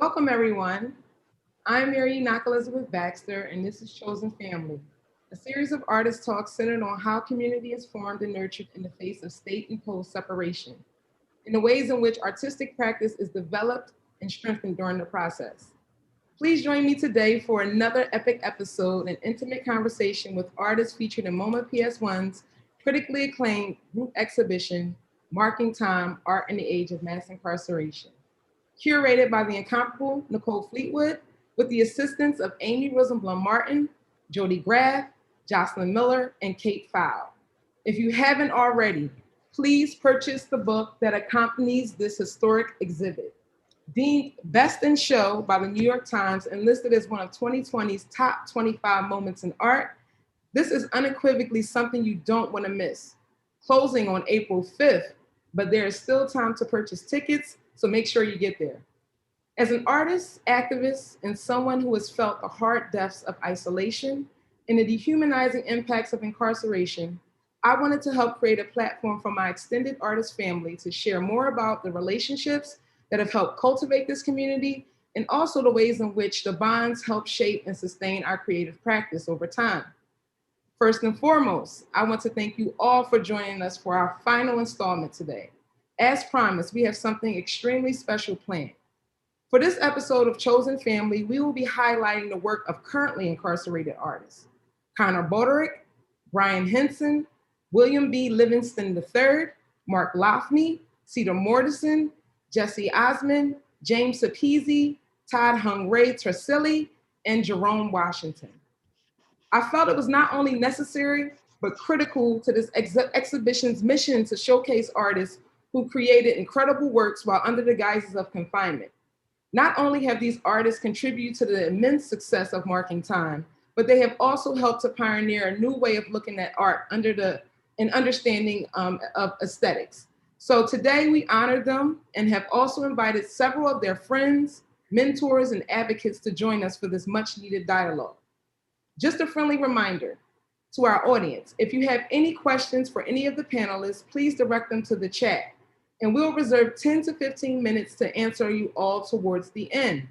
Welcome, everyone. I'm Mary Enoch Elizabeth Baxter, and this is Chosen Family, a series of artist talks centered on how community is formed and nurtured in the face of state-imposed separation, and the ways in which artistic practice is developed and strengthened during the process. Please join me today for another epic episode and intimate conversation with artists featured in MoMA PS1's critically acclaimed group exhibition, Marking Time, Art in the Age of Mass Incarceration, curated by the incomparable Nicole Fleetwood, with the assistance of Amy Rosenblum Martin, Jody Graff, Jocelyn Miller, and Kate Fowle. If you haven't already, please purchase the book that accompanies this historic exhibit. Deemed Best in Show by the New York Times and listed as one of 2020's top 25 moments in art, this is unequivocally something you don't want to miss. Closing on April 5th, but there is still time to purchase tickets, so make sure you get there. As an artist, activist, and someone who has felt the hard depths of isolation and the dehumanizing impacts of incarceration, I wanted to help create a platform for my extended artist family to share more about the relationships that have helped cultivate this community and also the ways in which the bonds help shape and sustain our creative practice over time. First and foremost, I want to thank you all for joining us for our final installment today. As promised, we have something extremely special planned. For this episode of Chosen Family, we will be highlighting the work of currently incarcerated artists: Conor Broderick, Brian Hindson, William B. Livingston III, Mark Loughney, Cedar Mortenson, Jesse Osmun, James Sepesi, Todd Hyung-Rae Tarselli, and Jerome Washington. I felt it was not only necessary, but critical to this exhibition's mission to showcase artists who created incredible works while under the guises of confinement. Not only have these artists contributed to the immense success of Marking Time, but they have also helped to pioneer a new way of looking at art and understanding of aesthetics. So today we honor them and have also invited several of their friends, mentors, and advocates to join us for this much needed dialogue. Just a friendly reminder to our audience, if you have any questions for any of the panelists, please direct them to the chat, and we'll reserve 10 to 15 minutes to answer you all towards the end.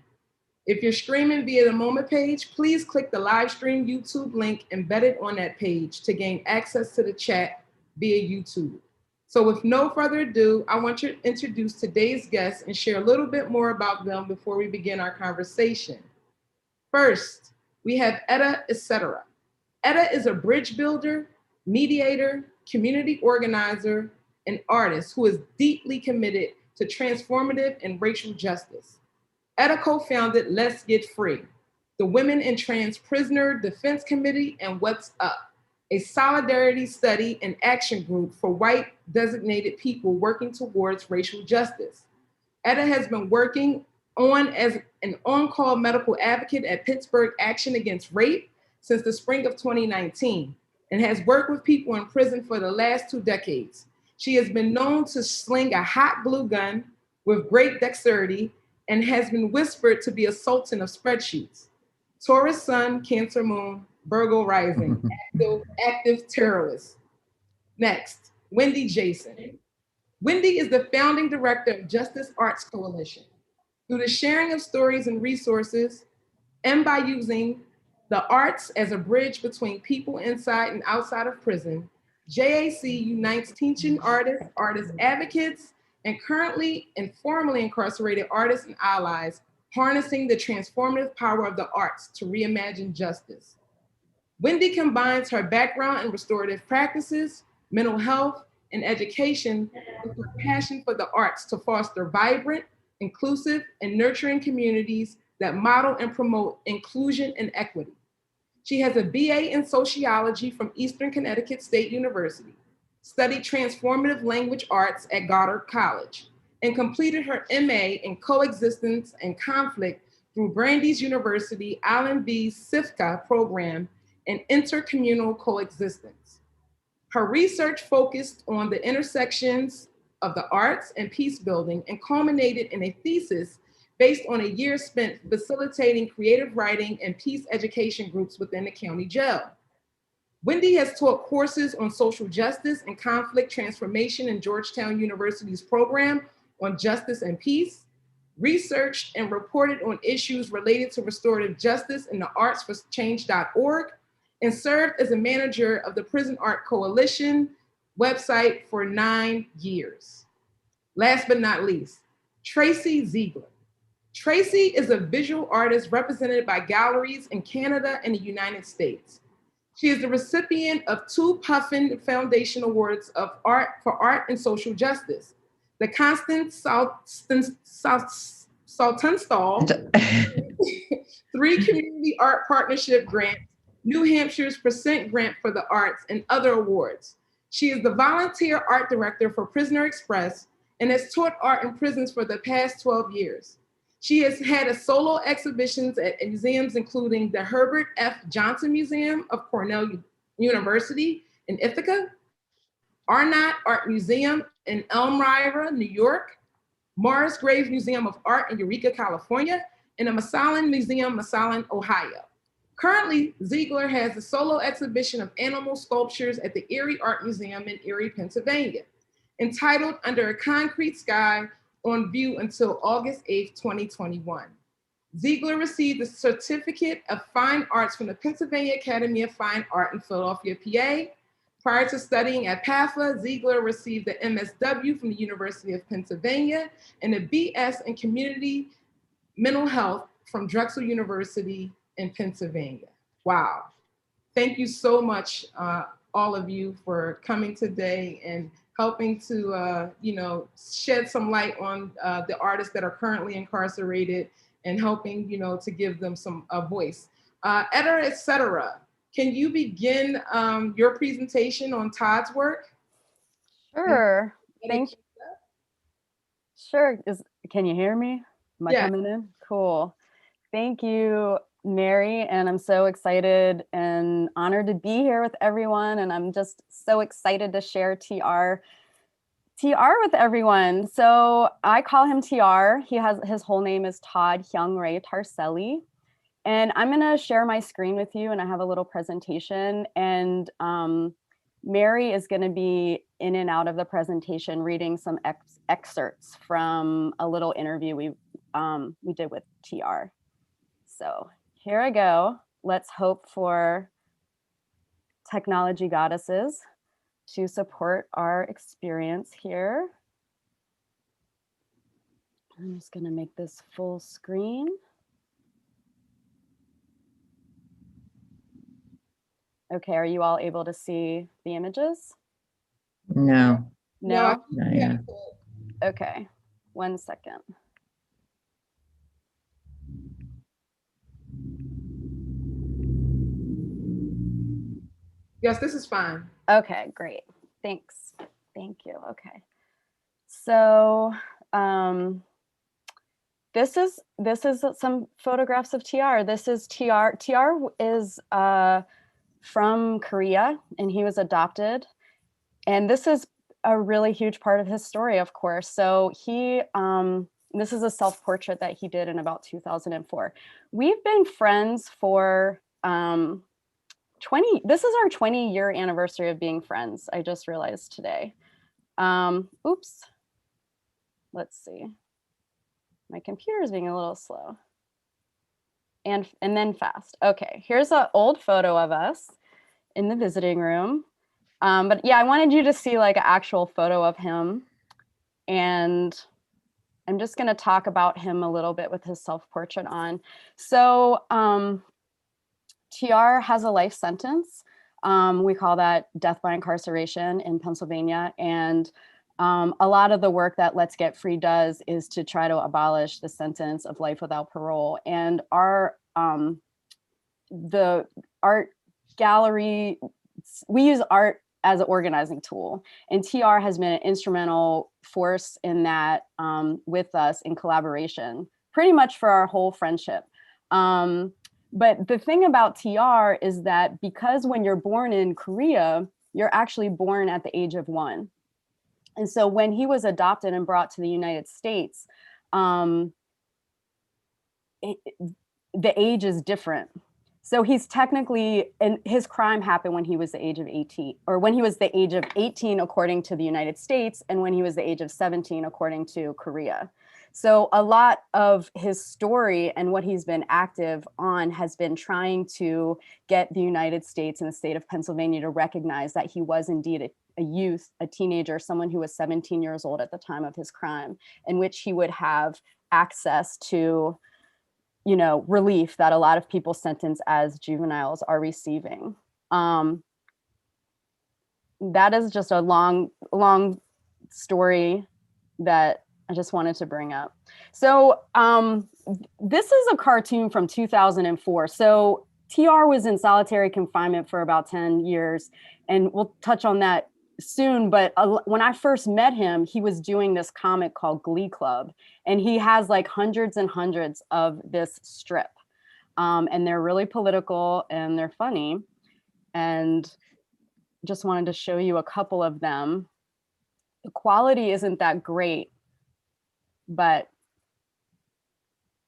If you're streaming via the MoMA page, please click the live stream YouTube link embedded on that page to gain access to the chat via YouTube. So with no further ado, I want to introduce today's guests and share a little bit more about them before we begin our conversation. First, we have Etta, etc. Etta is a bridge builder, mediator, community organizer, and artist who is deeply committed to transformative and racial justice. Etta co-founded Let's Get Free, the Women and Trans Prisoner Defense Committee, and What's Up, a solidarity study and action group for white designated people working towards racial justice. Etta has been working on as an on-call medical advocate at Pittsburgh Action Against Rape since the spring of 2019 and has worked with people in prison for the last 2 decades. She has been known to sling a hot glue gun with great dexterity and has been whispered to be a sultan of spreadsheets. Taurus Sun, Cancer Moon, Virgo Rising, active terrorist. Next, Wendy Jason. Wendy is the founding director of Justice Arts Coalition. Through the sharing of stories and resources, and by using the arts as a bridge between people inside and outside of prison, JAC unites teaching artists, artist advocates, and currently and formerly incarcerated artists and allies, harnessing the transformative power of the arts to reimagine justice. Wendy combines her background in restorative practices, mental health, and education with her passion for the arts to foster vibrant, inclusive, and nurturing communities that model and promote inclusion and equity. She has a BA in sociology from Eastern Connecticut State University, studied transformative language arts at Goddard College, and completed her MA in coexistence and conflict through Brandeis University Allen B. SIFCA program in intercommunal coexistence. Her research focused on the intersections of the arts and peace building and culminated in a thesis based on a year spent facilitating creative writing and peace education groups within the county jail. Wendy has taught courses on social justice and conflict transformation in Georgetown University's program on justice and peace, researched and reported on issues related to restorative justice in the arts for change.org, and served as a manager of the Prison Art Coalition website for 9 years. Last but not least, Treacy Ziegler. Treacy is a visual artist represented by galleries in Canada and the United States. She is the recipient of 2 Puffin Foundation Awards of Art for Art and Social Justice, the Constant Saltonstall 3 Community Art Partnership grants, New Hampshire's Percent Grant for the Arts, and other awards. She is the volunteer art director for Prisoner Express and has taught art in prisons for the past 12 years. She has had a solo exhibitions at museums including the Herbert F. Johnson Museum of Cornell University in Ithaca, Arnott Art Museum in Elmira, New York, Morris Graves Museum of Art in Eureka, California, and the Massillon Museum, Massillon, Ohio. Currently, Ziegler has a solo exhibition of animal sculptures at the Erie Art Museum in Erie, Pennsylvania, entitled Under a Concrete Sky, on view until August 8th, 2021. Ziegler received the Certificate of Fine Arts from the Pennsylvania Academy of Fine Art in Philadelphia, PA. Prior to studying at PAFA, Ziegler received the MSW from the University of Pennsylvania and a BS in Community Mental Health from Drexel University in Pennsylvania. Wow. Thank you so much, all of you, for coming today and helping to, shed some light on the artists that are currently incarcerated and helping, to give them some voice. Etta, et cetera, can you begin your presentation on Todd's work? Sure. Thank you. Sure. Can you hear me? Am I coming in? Cool. Thank you, Mary, and I'm so excited and honored to be here with everyone, and I'm just so excited to share TR with everyone. So I call him TR. His whole name is Todd Hyung-Rae Tarselli, and I'm going to share my screen with you, and I have a little presentation, and Mary is going to be in and out of the presentation reading some excerpts from a little interview we did with TR. So here I go. Let's hope for technology goddesses to support our experience here. I'm just going to make this full screen. Okay, are you all able to see the images? No. No? Yeah. Okay, 1 second. Yes, this is fine. Okay, great. Thanks. Thank you. Okay. So this is some photographs of TR. This is TR. TR is from Korea, and he was adopted. And this is a really huge part of his story, of course. So this is a self-portrait that he did in about 2004. We've been friends for this is our 20-year anniversary of being friends. I just realized today. Oops. Let's see. My computer is being a little slow. And then fast. Okay, here's an old photo of us in the visiting room. But yeah, I wanted you to see like an actual photo of him. And I'm just gonna talk about him a little bit with his self-portrait on. So TR has a life sentence. We call that death by incarceration in Pennsylvania. And a lot of the work that Let's Get Free does is to try to abolish the sentence of life without parole. And the art gallery, we use art as an organizing tool. And TR has been an instrumental force in that with us in collaboration, pretty much for our whole friendship. But the thing about TR is that because when you're born in Korea, you're actually born at the age of 1. And so when he was adopted and brought to the United States, the age is different. So he's technically, and his crime happened when he was the age of 18, or when he was the age of 18 according to the United States, and when he was the age of 17 according to Korea. So a lot of his story and what he's been active on has been trying to get the United States and the state of Pennsylvania to recognize that he was indeed a youth, a teenager, someone who was 17 years old at the time of his crime, in which he would have access to, you know, relief that a lot of people sentenced as juveniles are receiving. That is just a long story that I just wanted to bring up. So this is a cartoon from 2004. So TR was in solitary confinement for about 10 years, and we'll touch on that soon. But when I first met him, he was doing this comic called Glee Club, and he has like hundreds and hundreds of this strip. And they're really political and they're funny. And just wanted to show you a couple of them. The quality isn't that great, but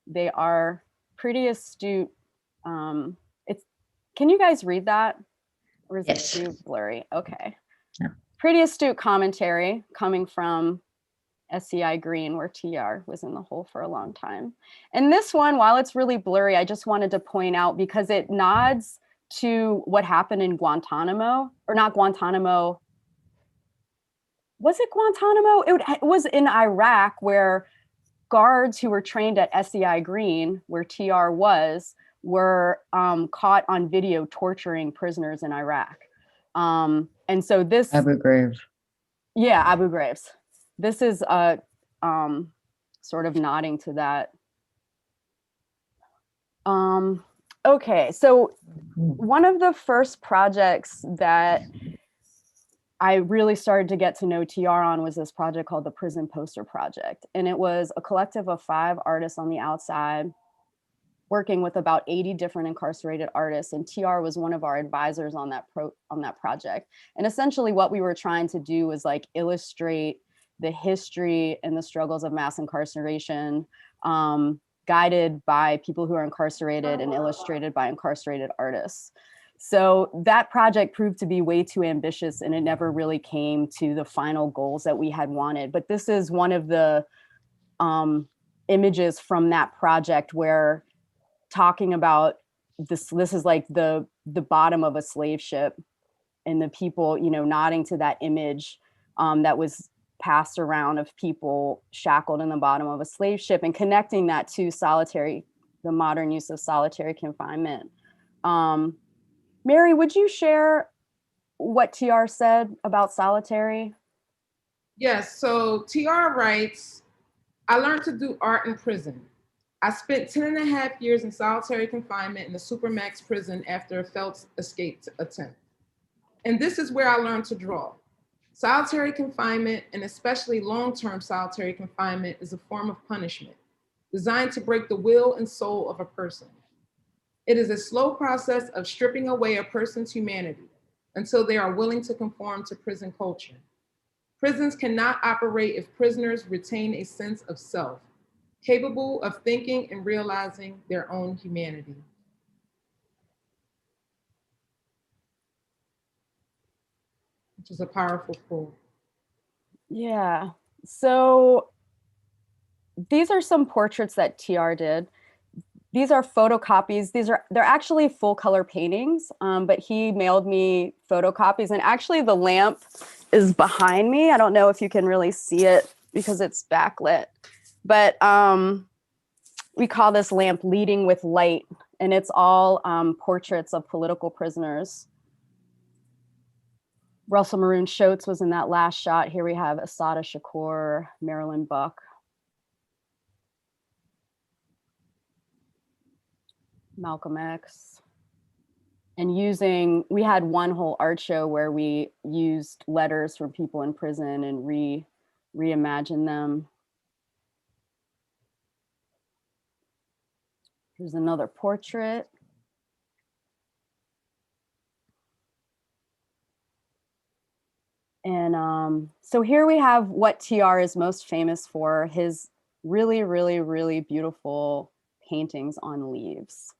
they are pretty astute. Can you guys read that? Or is Yes. it too blurry? Okay. Yeah. Pretty astute commentary coming from SCI Green, where TR was in the hole for a long time. And this one, while it's really blurry, I just wanted to point out because it nods to what happened in Guantanamo, or not Guantanamo. Was it Guantanamo? It was in Iraq, where guards who were trained at SCI Green, where TR was, were caught on video torturing prisoners in Iraq. And so this— Abu Ghraib. Yeah, Abu Ghraib. This is sort of nodding to that. Okay, so one of the first projects that I really started to get to know TR on was this project called the Prison Poster Project. And it was a collective of 5 artists on the outside working with about 80 different incarcerated artists. And TR was one of our advisors on that project. And essentially what we were trying to do was like illustrate the history and the struggles of mass incarceration, guided by people who are incarcerated and illustrated by incarcerated artists. So that project proved to be way too ambitious, and it never really came to the final goals that we had wanted. But this is one of the images from that project where talking about this is like the bottom of a slave ship, and the people, you know, nodding to that image that was passed around of people shackled in the bottom of a slave ship, and connecting that to solitary, the modern use of solitary confinement. Mary, would you share what TR said about solitary? Yes, so TR writes, I learned to do art in prison. I spent 10 and a half years in solitary confinement in the Supermax prison after a failed escape attempt. And this is where I learned to draw. Solitary confinement, and especially long-term solitary confinement, is a form of punishment designed to break the will and soul of a person. It is a slow process of stripping away a person's humanity until they are willing to conform to prison culture. Prisons cannot operate if prisoners retain a sense of self, capable of thinking and realizing their own humanity. Which is a powerful quote. Yeah. So these are some portraits that TR did. These are photocopies. They're actually full color paintings, but he mailed me photocopies. And actually the lamp is behind me. I don't know if you can really see it because it's backlit, but we call this lamp Leading with Light, and it's all portraits of political prisoners. Russell Maroon Shoatz was in that last shot. Here we have Assata Shakur, Marilyn Buck. Malcolm X. And we had one whole art show where we used letters from people in prison and reimagined them. Here's another portrait. And so here we have what TR is most famous for, his really, really, really beautiful paintings on leaves.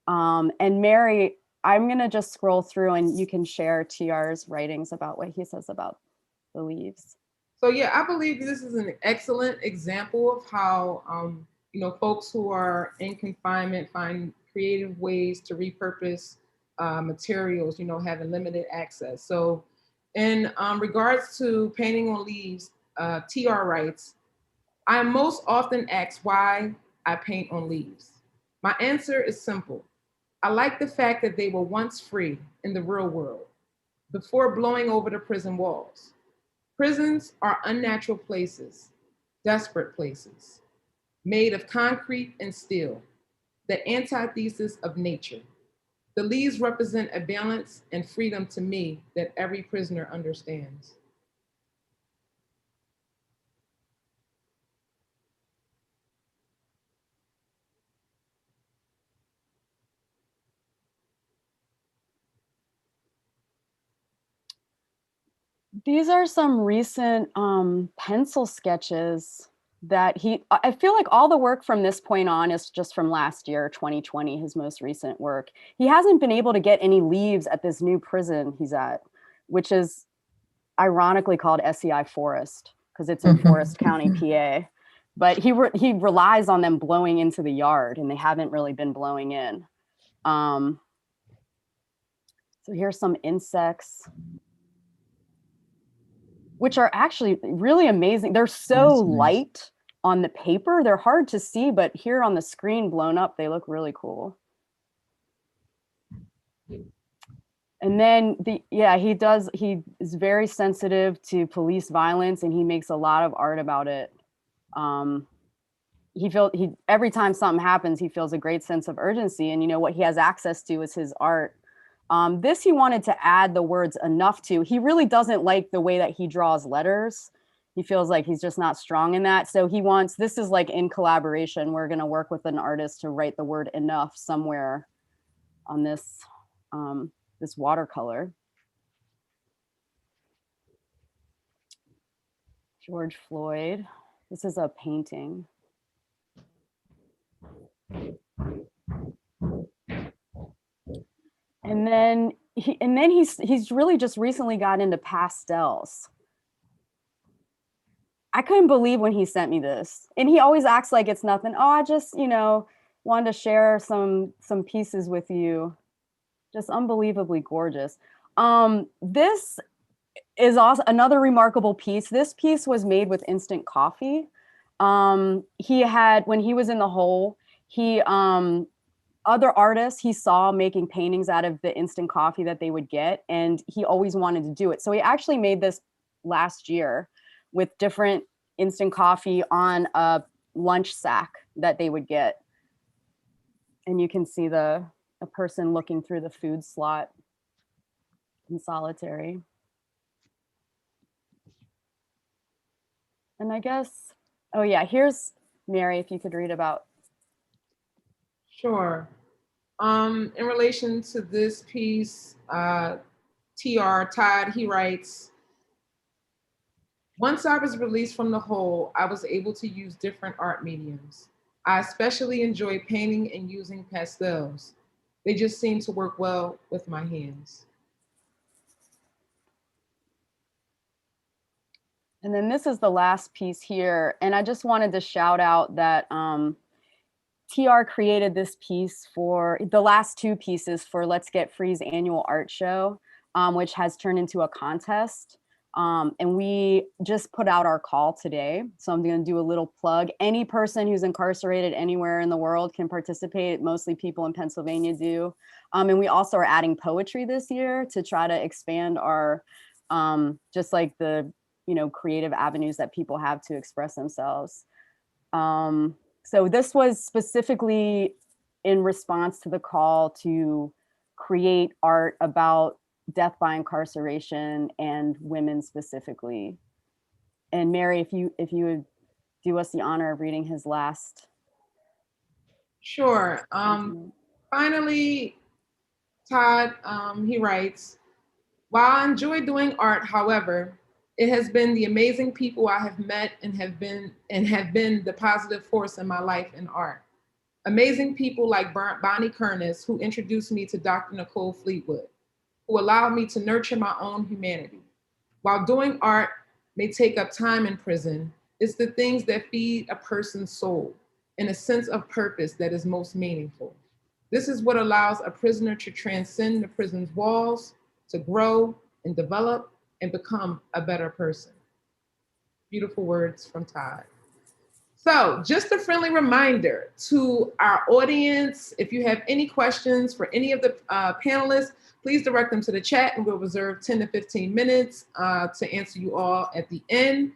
And Mary, I'm gonna just scroll through and you can share TR's writings about what he says about the leaves. So yeah, I believe this is an excellent example of how folks who are in confinement find creative ways to repurpose materials, having limited access. So in regards to painting on leaves, TR writes, I am most often asked why I paint on leaves. My answer is simple. I like the fact that they were once free in the real world before blowing over the prison walls. Prisons are unnatural places, desperate places, made of concrete and steel, the antithesis of nature. The leaves represent a balance and freedom to me that every prisoner understands. These are some recent pencil sketches that I feel like all the work from this point on is just from last year, 2020, his most recent work. He hasn't been able to get any leaves at this new prison he's at, which is ironically called SEI Forest because it's in Forest County, PA. But he relies on them blowing into the yard, and they haven't really been blowing in. So here's some insects, which are actually really amazing. They're so light on the paper. They're hard to see, but here on the screen blown up, they look really cool. And then he is very sensitive to police violence, and he makes a lot of art about it. Every time something happens, he feels a great sense of urgency, and what he has access to is his art. This he wanted to add the words enough to. He really doesn't like the way that he draws letters. He feels like he's just not strong in that. So this is like in collaboration. We're going to work with an artist to write the word enough somewhere on this, this watercolor. George Floyd. This is a painting. And then he's really just recently got into pastels. I couldn't believe when he sent me this. And he always acts like it's nothing. Oh, I just, wanted to share some pieces with you. Just unbelievably gorgeous. This is also another remarkable piece. This piece was made with instant coffee. When he was in the hole, other artists he saw making paintings out of the instant coffee that they would get, and he always wanted to do it. So he actually made this last year with different instant coffee on a lunch sack that they would get. And you can see a person looking through the food slot in solitary. And I guess, oh yeah, here's Mary, if you could read about. Sure. In relation to this piece, Todd, he writes, once I was released from the hole, I was able to use different art mediums. I especially enjoy painting and using pastels. They just seem to work well with my hands. And then this is the last piece here. And I just wanted to shout out that TR created this piece for the last two pieces for Let's Get Free's annual art show, which has turned into a contest. And we just put out our call today. So I'm going to do a little plug. Any person who's incarcerated anywhere in the world can participate. Mostly people in Pennsylvania do. And we also are adding poetry this year to try to expand our, just like the, creative avenues that people have to express themselves. So this was specifically in response to the call to create art about death by incarceration and women specifically. And Mary, if you would do us the honor of reading his last. Sure. Finally, Todd, he writes, while I enjoy doing art, however, it has been the amazing people I have met and have been the positive force in my life in art. Amazing people like Bonnie Kernis, who introduced me to Dr. Nicole Fleetwood, who allowed me to nurture my own humanity. While doing art, may take up time in prison, it's the things that feed a person's soul and a sense of purpose that is most meaningful. This is what allows a prisoner to transcend the prison's walls, to grow and develop and become a better person. Beautiful words from Todd. So just a friendly reminder to our audience, if you have any questions for any of the panelists, please direct them to the chat and we'll reserve 10 to 15 minutes to answer you all at the end.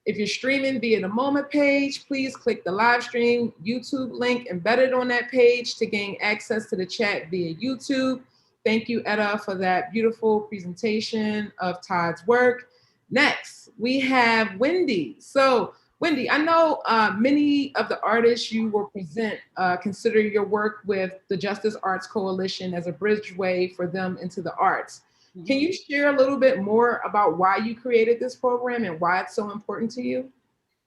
If you're streaming via the Moment page, please click the live stream YouTube link embedded on that page to gain access to the chat via YouTube. Thank you, Etta, for that beautiful presentation of Todd's work. Next, we have Wendy. So Wendy, I know many of the artists you will present consider your work with the Justice Arts Coalition as a bridgeway for them into the arts. Mm-hmm. Can you share a little bit more about why you created this program and why it's so important to you?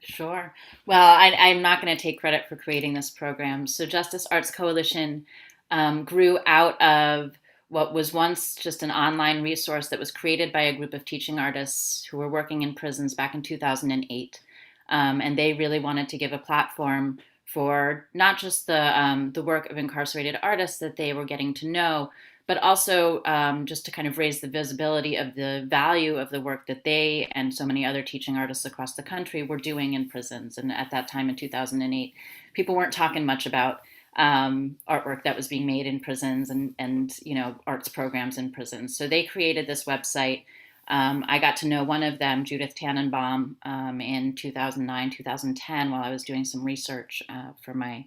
Sure. Well, I'm not going to take credit for creating this program. So Justice Arts Coalition grew out of what was once just an online resource that was created by a group of teaching artists who were working in prisons back in 2008. And they really wanted to give a platform for not just the work of incarcerated artists that they were getting to know, but also just to kind of raise the visibility of the value of the work that they and so many other teaching artists across the country were doing in prisons. And at that time in 2008, people weren't talking much about artwork that was being made in prisons and arts programs in prisons. So they created this website. I got to know one of them, Judith Tannenbaum, in 2009, 2010, while I was doing some research for my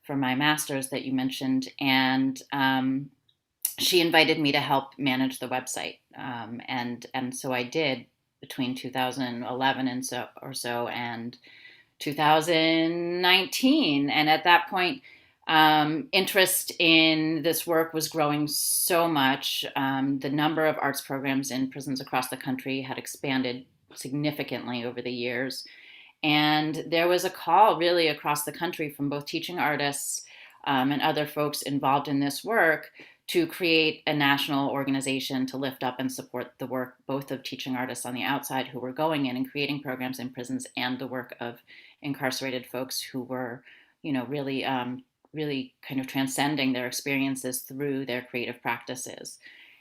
master's that you mentioned, and she invited me to help manage the website, and so I did between 2011 and 2019, and at that point, interest in this work was growing so much. The number of arts programs in prisons across the country had expanded significantly over the years. And there was a call really across the country from both teaching artists and other folks involved in this work to create a national organization to lift up and support the work both of teaching artists on the outside who were going in and creating programs in prisons and the work of incarcerated folks who were, really kind of transcending their experiences through their creative practices.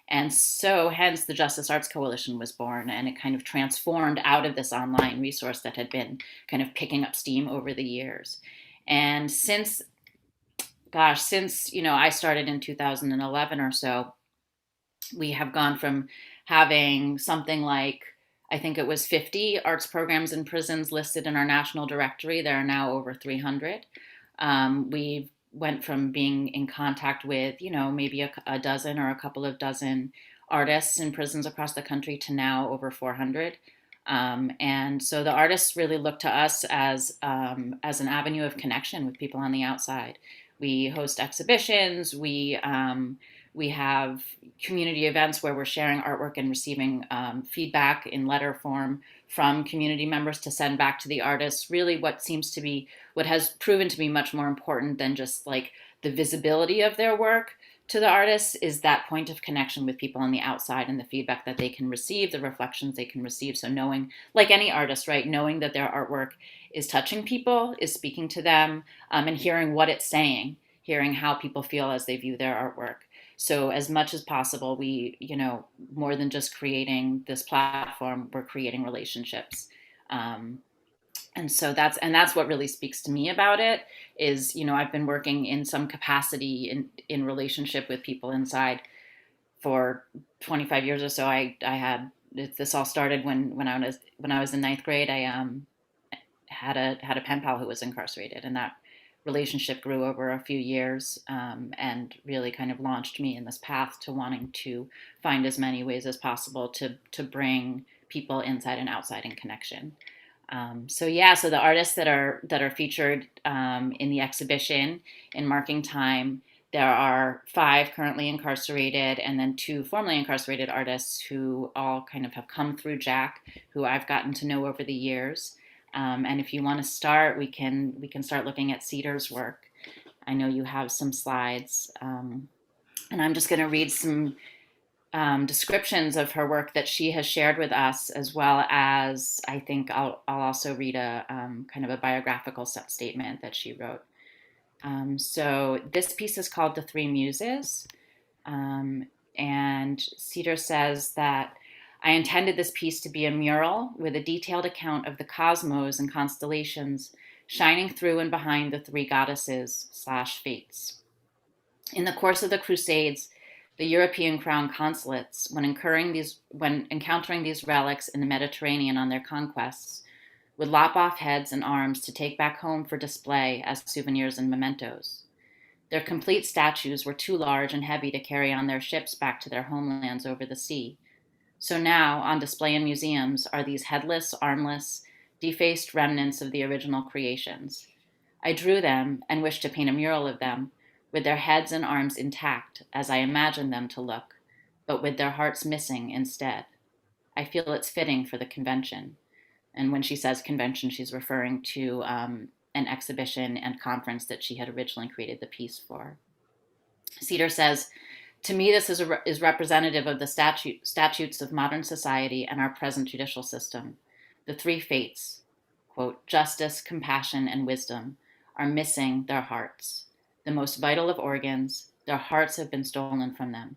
And so hence the Justice Arts Coalition was born, and it kind of transformed out of this online resource that had been kind of picking up steam over the years. And since I started in 2011 or so, we have gone from having something like, I think it was 50 arts programs in prisons listed in our national directory. There are now over 300. We've went from being in contact with, maybe a dozen or a couple of dozen artists in prisons across the country to now over 400. And so the artists really look to us as an avenue of connection with people on the outside. We host exhibitions. We have community events where we're sharing artwork and receiving feedback in letter form from community members to send back to the artists. Really what has proven to be much more important than just like the visibility of their work to the artists is that point of connection with people on the outside and the feedback that they can receive, the reflections they can receive. So knowing, like any artist, right, knowing that their artwork is touching people, is speaking to them, and hearing what it's saying, hearing how people feel as they view their artwork. So as much as possible, we, more than just creating this platform, we're creating relationships. And so that's what really speaks to me about it is, I've been working in some capacity in relationship with people inside for 25 years or so. This all started when I was in ninth grade. I had a pen pal who was incarcerated, and that relationship grew over a few years and really kind of launched me in this path to wanting to find as many ways as possible to bring people inside and outside in connection. So the artists that are featured in the exhibition in Marking Time, there are 5 currently incarcerated and then 2 formerly incarcerated artists who all kind of have come through Jack, who I've gotten to know over the years. And if you want to start, we can start looking at Cedar's work. I know you have some slides, and I'm just going to read some descriptions of her work that she has shared with us, as well as I think I'll also read a kind of a biographical statement that she wrote. So this piece is called The Three Muses. And Cedar says that I intended this piece to be a mural with a detailed account of the cosmos and constellations shining through and behind the three goddesses / fates. In the course of the Crusades, the European crown consulates, when encountering these relics in the Mediterranean on their conquests, would lop off heads and arms to take back home for display as souvenirs and mementos. Their complete statues were too large and heavy to carry on their ships back to their homelands over the sea. So now, on display in museums, are these headless, armless, defaced remnants of the original creations. I drew them and wished to paint a mural of them, with their heads and arms intact, as I imagined them to look, but with their hearts missing instead. I feel it's fitting for the convention. And when she says convention, she's referring to an exhibition and conference that she had originally created the piece for. Cedar says, to me, this is representative of the statutes of modern society and our present judicial system. The three fates, quote, justice, compassion, and wisdom, are missing their hearts. The most vital of organs, their hearts have been stolen from them.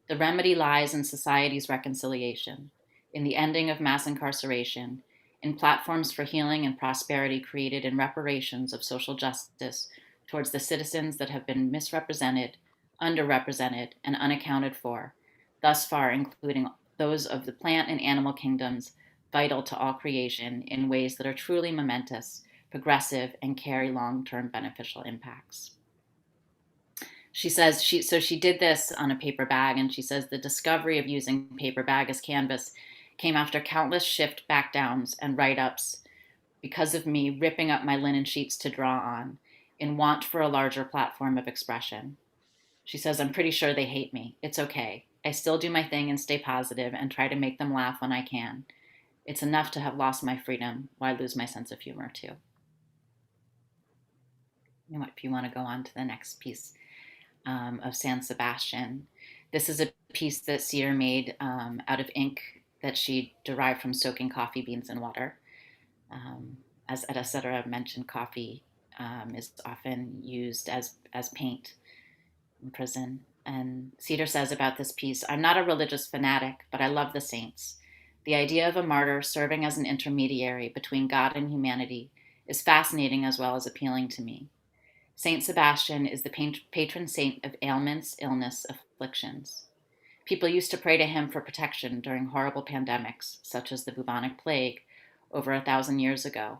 The remedy lies in society's reconciliation, in the ending of mass incarceration, in platforms for healing and prosperity created in reparations of social justice towards the citizens that have been misrepresented, underrepresented, and unaccounted for, thus far including those of the plant and animal kingdoms vital to all creation in ways that are truly momentous, progressive, and carry long-term beneficial impacts. She says she did this on a paper bag, and she says the discovery of using paper bag as canvas came after countless shift backdowns and write-ups because of me ripping up my linen sheets to draw on in want for a larger platform of expression. She says, I'm pretty sure they hate me. It's okay. I still do my thing and stay positive and try to make them laugh when I can. It's enough to have lost my freedom. Why lose my sense of humor too? If you want to go on to the next piece of San Sebastian. This is a piece that Cedar made out of ink that she derived from soaking coffee beans in water. As Etta Cedar mentioned, coffee is often used as paint in prison. And Cedar says about this piece, I'm not a religious fanatic, but I love the saints. The idea of a martyr serving as an intermediary between God and humanity is fascinating as well as appealing to me. Saint Sebastian is the patron saint of ailments, illness, afflictions. People used to pray to him for protection during horrible pandemics, such as the bubonic plague, over 1,000 years ago.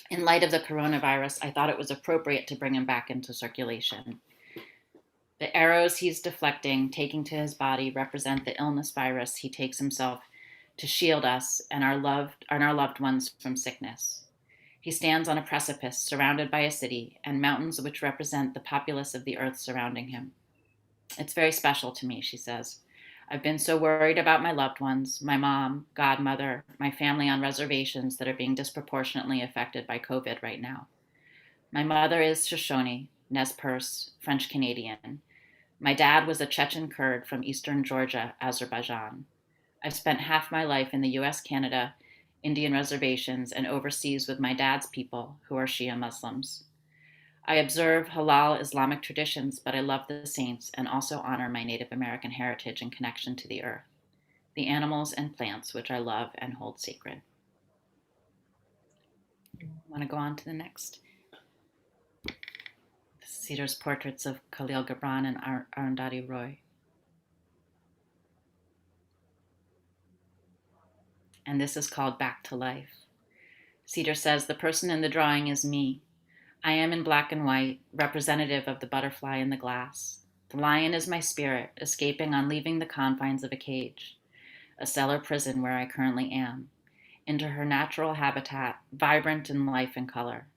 In light of the coronavirus, I thought it was appropriate to bring him back into circulation. The arrows he's deflecting, taking to his body, represent the illness virus he takes himself to shield us and our loved ones from sickness. He stands on a precipice surrounded by a city and mountains which represent the populace of the earth surrounding him. It's very special to me, she says. I've been so worried about my loved ones, my mom, godmother, my family on reservations that are being disproportionately affected by COVID right now. My mother is Shoshone, Nez Perce, French Canadian. My dad was a Chechen Kurd from eastern Georgia, Azerbaijan. I've spent half my life in the US, Canada, Indian reservations, and overseas with my dad's people, who are Shia Muslims. I observe halal Islamic traditions, but I love the saints and also honor my Native American heritage and connection to the earth, the animals and plants which I love and hold sacred. I want to go on to the next. Cedar's portraits of Khalil Gibran and Arundhati Roy. And this is called Back to Life. Cedar says, the person in the drawing is me. I am in black and white, representative of the butterfly in the glass. The lion is my spirit, escaping on leaving the confines of a cage, a cellar prison where I currently am, into her natural habitat, vibrant in life and color.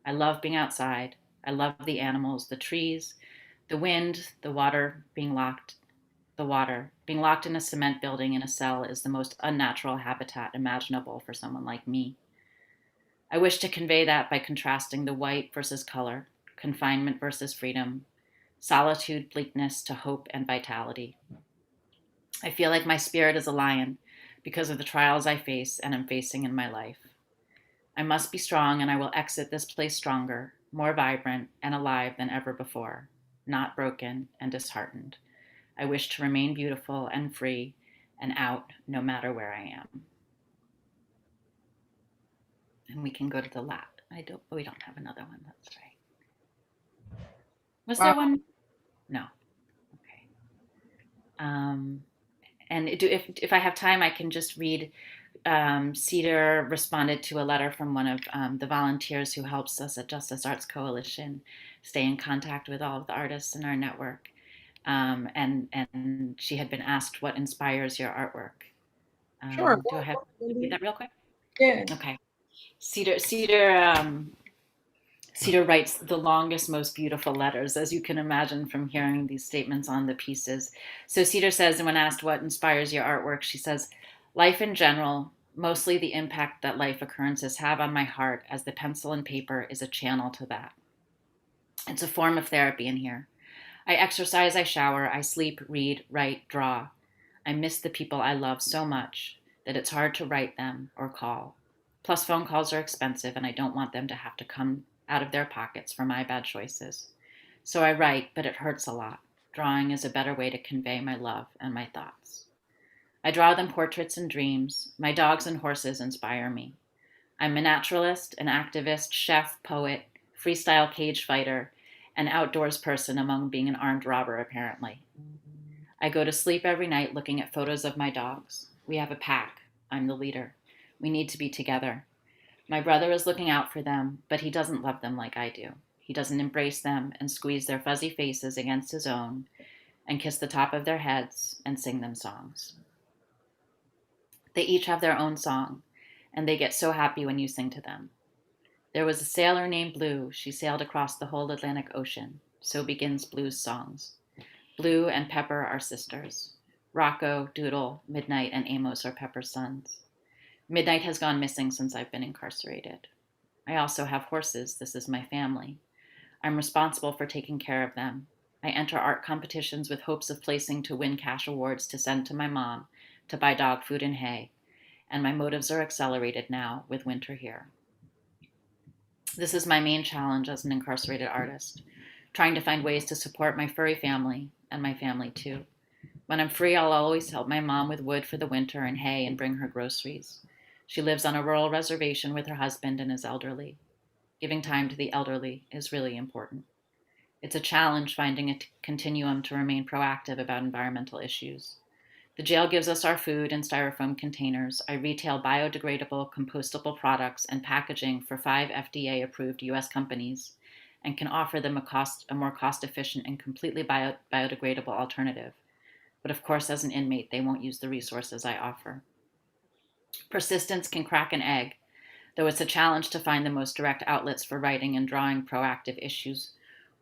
I love being outside. I love the animals, the trees, the wind, the water being locked. The water. Being locked in a cement building in a cell is the most unnatural habitat imaginable for someone like me. I wish to convey that by contrasting the white versus color, confinement versus freedom, solitude, bleakness to hope and vitality. I feel like my spirit is a lion because of the trials I face and am facing in my life. I must be strong, and I will exit this place stronger, more vibrant and alive than ever before, not broken and disheartened. I wish to remain beautiful and free and out no matter where I am. And we can go to the last. We don't have another one. That's right. Was there one? No. Okay. And if I have time, I can just read. Cedar responded to a letter from one of the volunteers who helps us at Justice Arts Coalition stay in contact with all of the artists in our network. And she had been asked what inspires your artwork. Sure. Do I have to read that real quick? Yeah. Okay. Cedar writes the longest, most beautiful letters, as you can imagine from hearing these statements on the pieces. So Cedar says, and when asked what inspires your artwork, she says, life in general, mostly the impact that life occurrences have on my heart, as the pencil and paper is a channel to that. It's a form of therapy in here. I exercise, I shower, I sleep, read, write, draw. I miss the people I love so much that it's hard to write them or call. Plus, phone calls are expensive, and I don't want them to have to come out of their pockets for my bad choices. So I write, but it hurts a lot. Drawing is a better way to convey my love and my thoughts. I draw them portraits and dreams. My dogs and horses inspire me. I'm a naturalist, an activist, chef, poet, freestyle cage fighter, an outdoors person among being an armed robber, apparently. I go to sleep every night looking at photos of my dogs. We have a pack. I'm the leader. We need to be together. My brother is looking out for them, but he doesn't love them like I do. He doesn't embrace them and squeeze their fuzzy faces against his own and kiss the top of their heads and sing them songs. They each have their own song, and they get so happy when you sing to them. There was a sailor named Blue. She sailed across the whole Atlantic Ocean. So begins Blue's songs. Blue and Pepper are sisters. Rocco, Doodle, Midnight, and Amos are Pepper's sons. Midnight has gone missing since I've been incarcerated. I also have horses. This is my family. I'm responsible for taking care of them. I enter art competitions with hopes of placing to win cash awards to send to my mom to buy dog food and hay, and my motives are accelerated now with winter here. This is my main challenge as an incarcerated artist, trying to find ways to support my furry family and my family too. When I'm free, I'll always help my mom with wood for the winter and hay and bring her groceries. She lives on a rural reservation with her husband and is elderly. Giving time to the elderly is really important. It's a challenge finding a continuum to remain proactive about environmental issues. The jail gives us our food in styrofoam containers. I retail biodegradable, compostable products and packaging for 5 FDA-approved U.S. companies and can offer them a more cost-efficient and completely biodegradable alternative. But of course, as an inmate, they won't use the resources I offer. Persistence can crack an egg, though it's a challenge to find the most direct outlets for writing and drawing proactive issues,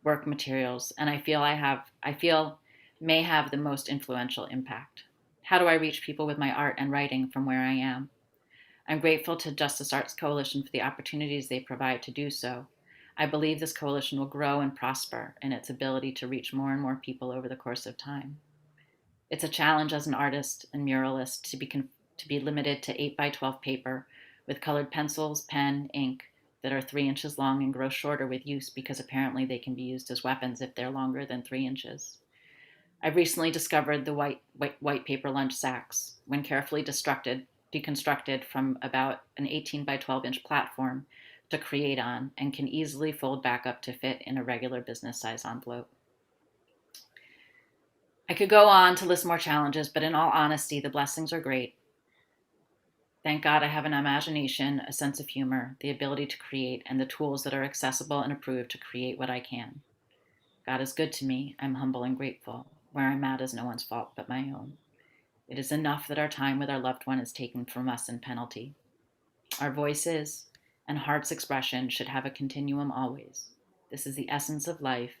work materials, and I feel may have the most influential impact. How do I reach people with my art and writing from where I am? I'm grateful to Justice Arts Coalition for the opportunities they provide to do so. I believe this coalition will grow and prosper in its ability to reach more and more people over the course of time. It's a challenge as an artist and muralist to be limited to 8 by 12 paper with colored pencils, pen, ink that are 3 inches long and grow shorter with use because apparently they can be used as weapons if they're longer than 3 inches. I recently discovered the white paper lunch sacks. When carefully deconstructed from about an 18 by 12 inch platform to create on, and can easily fold back up to fit in a regular business size envelope. I could go on to list more challenges, but in all honesty, the blessings are great. Thank God I have an imagination, a sense of humor, the ability to create, and the tools that are accessible and approved to create what I can. God is good to me. I'm humble and grateful. Where I'm at is no one's fault but my own. It is enough that our time with our loved one is taken from us in penalty. Our voices and heart's expression should have a continuum always. This is the essence of life,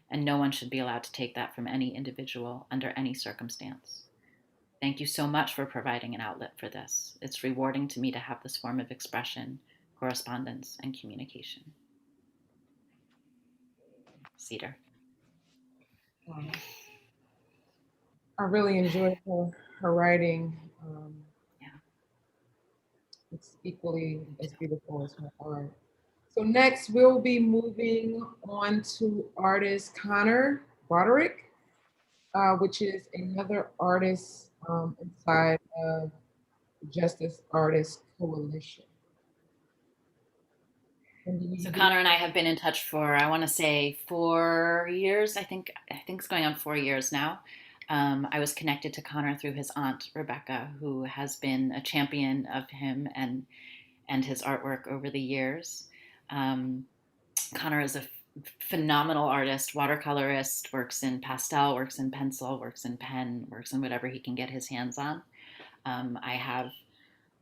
and no one should be allowed to take that from any individual under any circumstance. Thank you so much for providing an outlet for this. It's rewarding to me to have this form of expression, correspondence, and communication. Cedar. I really enjoyed her writing. Yeah. It's equally as beautiful as her art. So next we'll be moving on to artist Conor Broderick, which is another artist inside of the Justice Artists Coalition. So Conor and I have been in touch for, I want to say 4 years. I think it's going on 4 years now. I was connected to Conor through his aunt, Rebecca, who has been a champion of him and his artwork over the years. Conor is a phenomenal artist, watercolorist, works in pastel, works in pencil, works in pen, works in whatever he can get his hands on.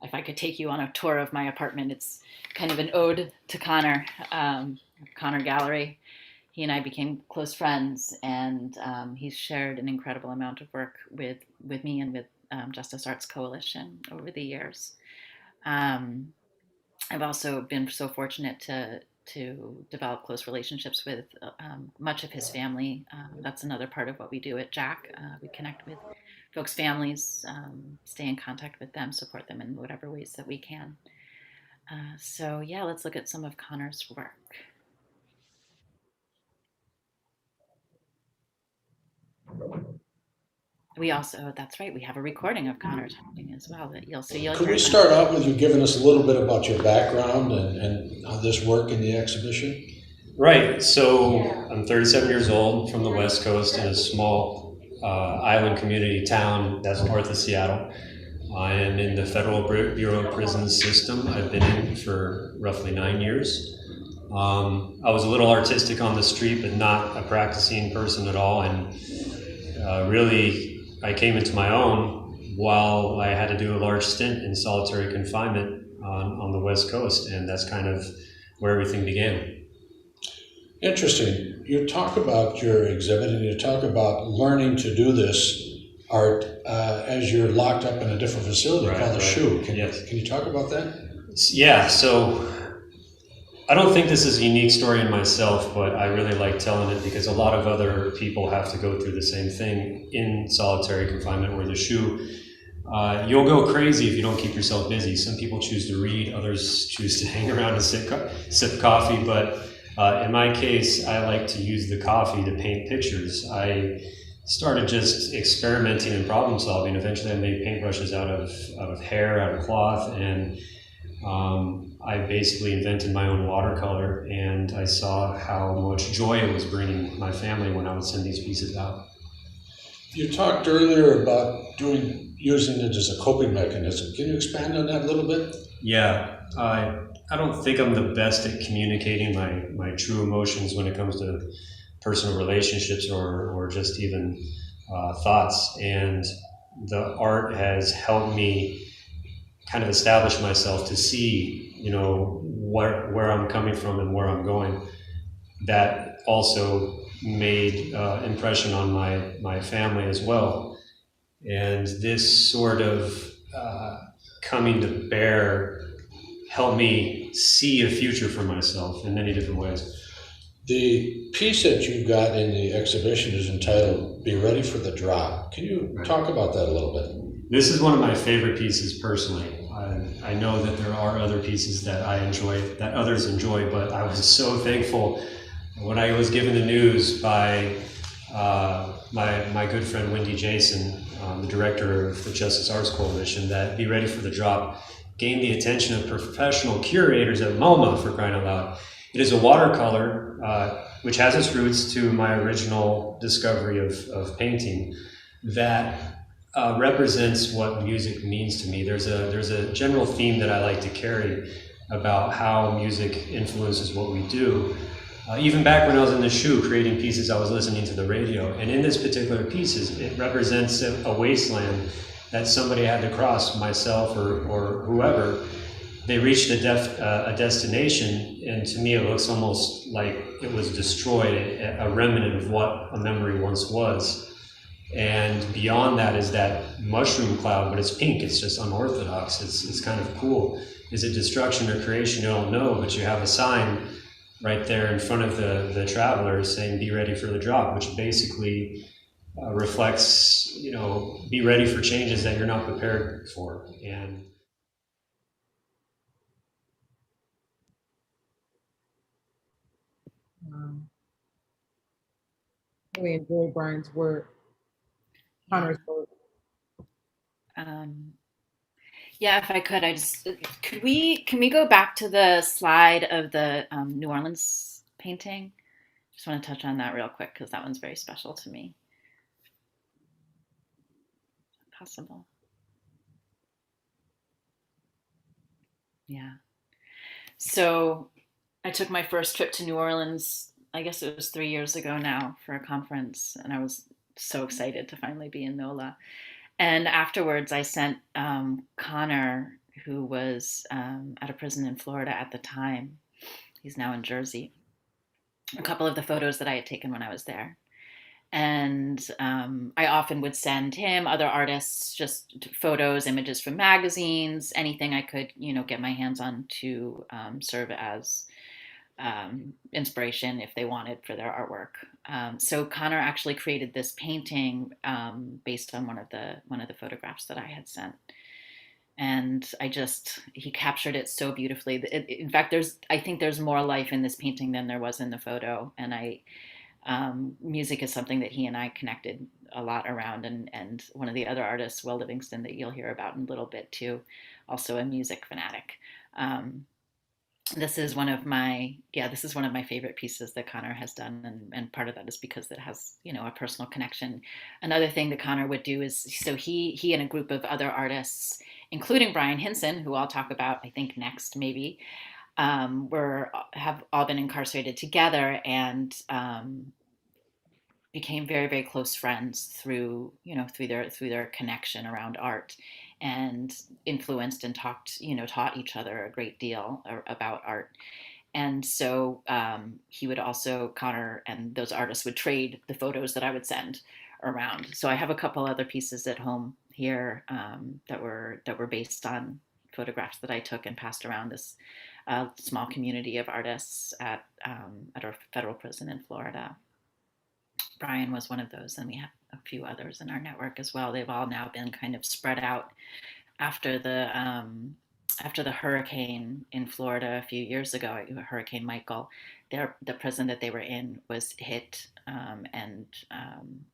If I could take you on a tour of my apartment, it's kind of an ode to Conor, Conor Gallery. He and I became close friends, and he's shared an incredible amount of work with me and with Justice Arts Coalition over the years. I've also been so fortunate to develop close relationships with much of his family. That's another part of what we do at Jack. We connect with folks' families, stay in contact with them, support them in whatever ways that we can. So yeah, let's look at some of Conor's work. We also, that's right, we have a recording of Conor talking as well that you'll see. Could we start out with you giving us a little bit about your background and how this work in the exhibition? Right, so I'm 37 years old, from the West Coast in a small island community town that's north of Seattle. I am in the Federal Bureau of Prisons system. I've been in for roughly 9 years. I was a little artistic on the street, but not a practicing person at all. And really, I came into my own while I had to do a large stint in solitary confinement on the West Coast. And that's kind of where everything began. Interesting. You talk about your exhibit and you talk about learning to do this art as you're locked up in a different facility called the SHU. Can you talk about that? Yeah, so I don't think this is a unique story in myself, but I really like telling it because a lot of other people have to go through the same thing in solitary confinement or the SHU. You'll go crazy if you don't keep yourself busy. Some people choose to read, others choose to hang around and sip coffee, but in my case, I like to use the coffee to paint pictures. I started just experimenting and problem solving. Eventually I made paintbrushes out of hair, out of cloth, and I basically invented my own watercolor, and I saw how much joy it was bringing my family when I would send these pieces out. You talked earlier about using it as a coping mechanism. Can you expand on that a little bit? Yeah, I don't think I'm the best at communicating my true emotions when it comes to personal relationships or just even thoughts. And the art has helped me kind of establish myself to see, where I'm coming from and where I'm going. That also made impression on my family as well. And this sort of coming to bear helped me see a future for myself in many different ways. The piece that you've got in the exhibition is entitled Be Ready for the Drop. Can you talk about that a little bit? This is one of my favorite pieces personally. I know that there are other pieces that I enjoy, that others enjoy, but I was so thankful when I was given the news by my good friend Wendy Jason, the director of the Justice Arts Coalition, that Be Ready for the Drop gained the attention of professional curators at MoMA, for crying out loud. It is a watercolor, which has its roots to my original discovery of painting, that represents what music means to me. There's a general theme that I like to carry about how music influences what we do. Even back when I was in the SHU creating pieces, I was listening to the radio. And in this particular piece, it represents a wasteland that somebody had to cross, myself or whoever. They reached a destination, and to me it looks almost like it was destroyed, a remnant of what a memory once was. And beyond that is that mushroom cloud, but it's pink, it's just unorthodox, it's kind of cool. Is it destruction or creation? You don't know, but you have a sign right there in front of the travelers saying, be ready for the drop, which basically reflects be ready for changes that you're not prepared for. And Really enjoy Brian's work, Conor's work. Yeah, if I could, can we go back to the slide of the New Orleans painting? Just want to touch on that real quick because that one's very special to me. Possible. Yeah. So I took my first trip to New Orleans, I guess it was 3 years ago now, for a conference, and I was so excited to finally be in NOLA. And afterwards, I sent Conor, who was at a prison in Florida at the time, he's now in Jersey, a couple of the photos that I had taken when I was there. And I often would send him, other artists, just photos, images from magazines, anything I could, get my hands on to serve as inspiration if they wanted for their artwork. So Conor actually created this painting based on one of the photographs that I had sent. And he captured it so beautifully. In fact, I think there's more life in this painting than there was in the photo. And music is something that he and I connected a lot around. And one of the other artists, Will Livingston, that you'll hear about in a little bit too, also a music fanatic. This is one of my favorite pieces that Conor has done, and part of that is because it has a personal connection. Another thing that Conor would do is, so he and a group of other artists, including Brian Hindson, who I'll talk about I think next maybe, have all been incarcerated together and became very, very close friends through their connection around art, and influenced and taught each other a great deal about art. And so Conor and those artists would trade the photos that I would send around. So I have a couple other pieces at home here that were based on photographs that I took and passed around this small community of artists at our federal prison in Florida. Brian was one of those, and we have a few others in our network as well. They've all now been kind of spread out after the hurricane in Florida a few years ago, Hurricane Michael. The prison that they were in was hit, and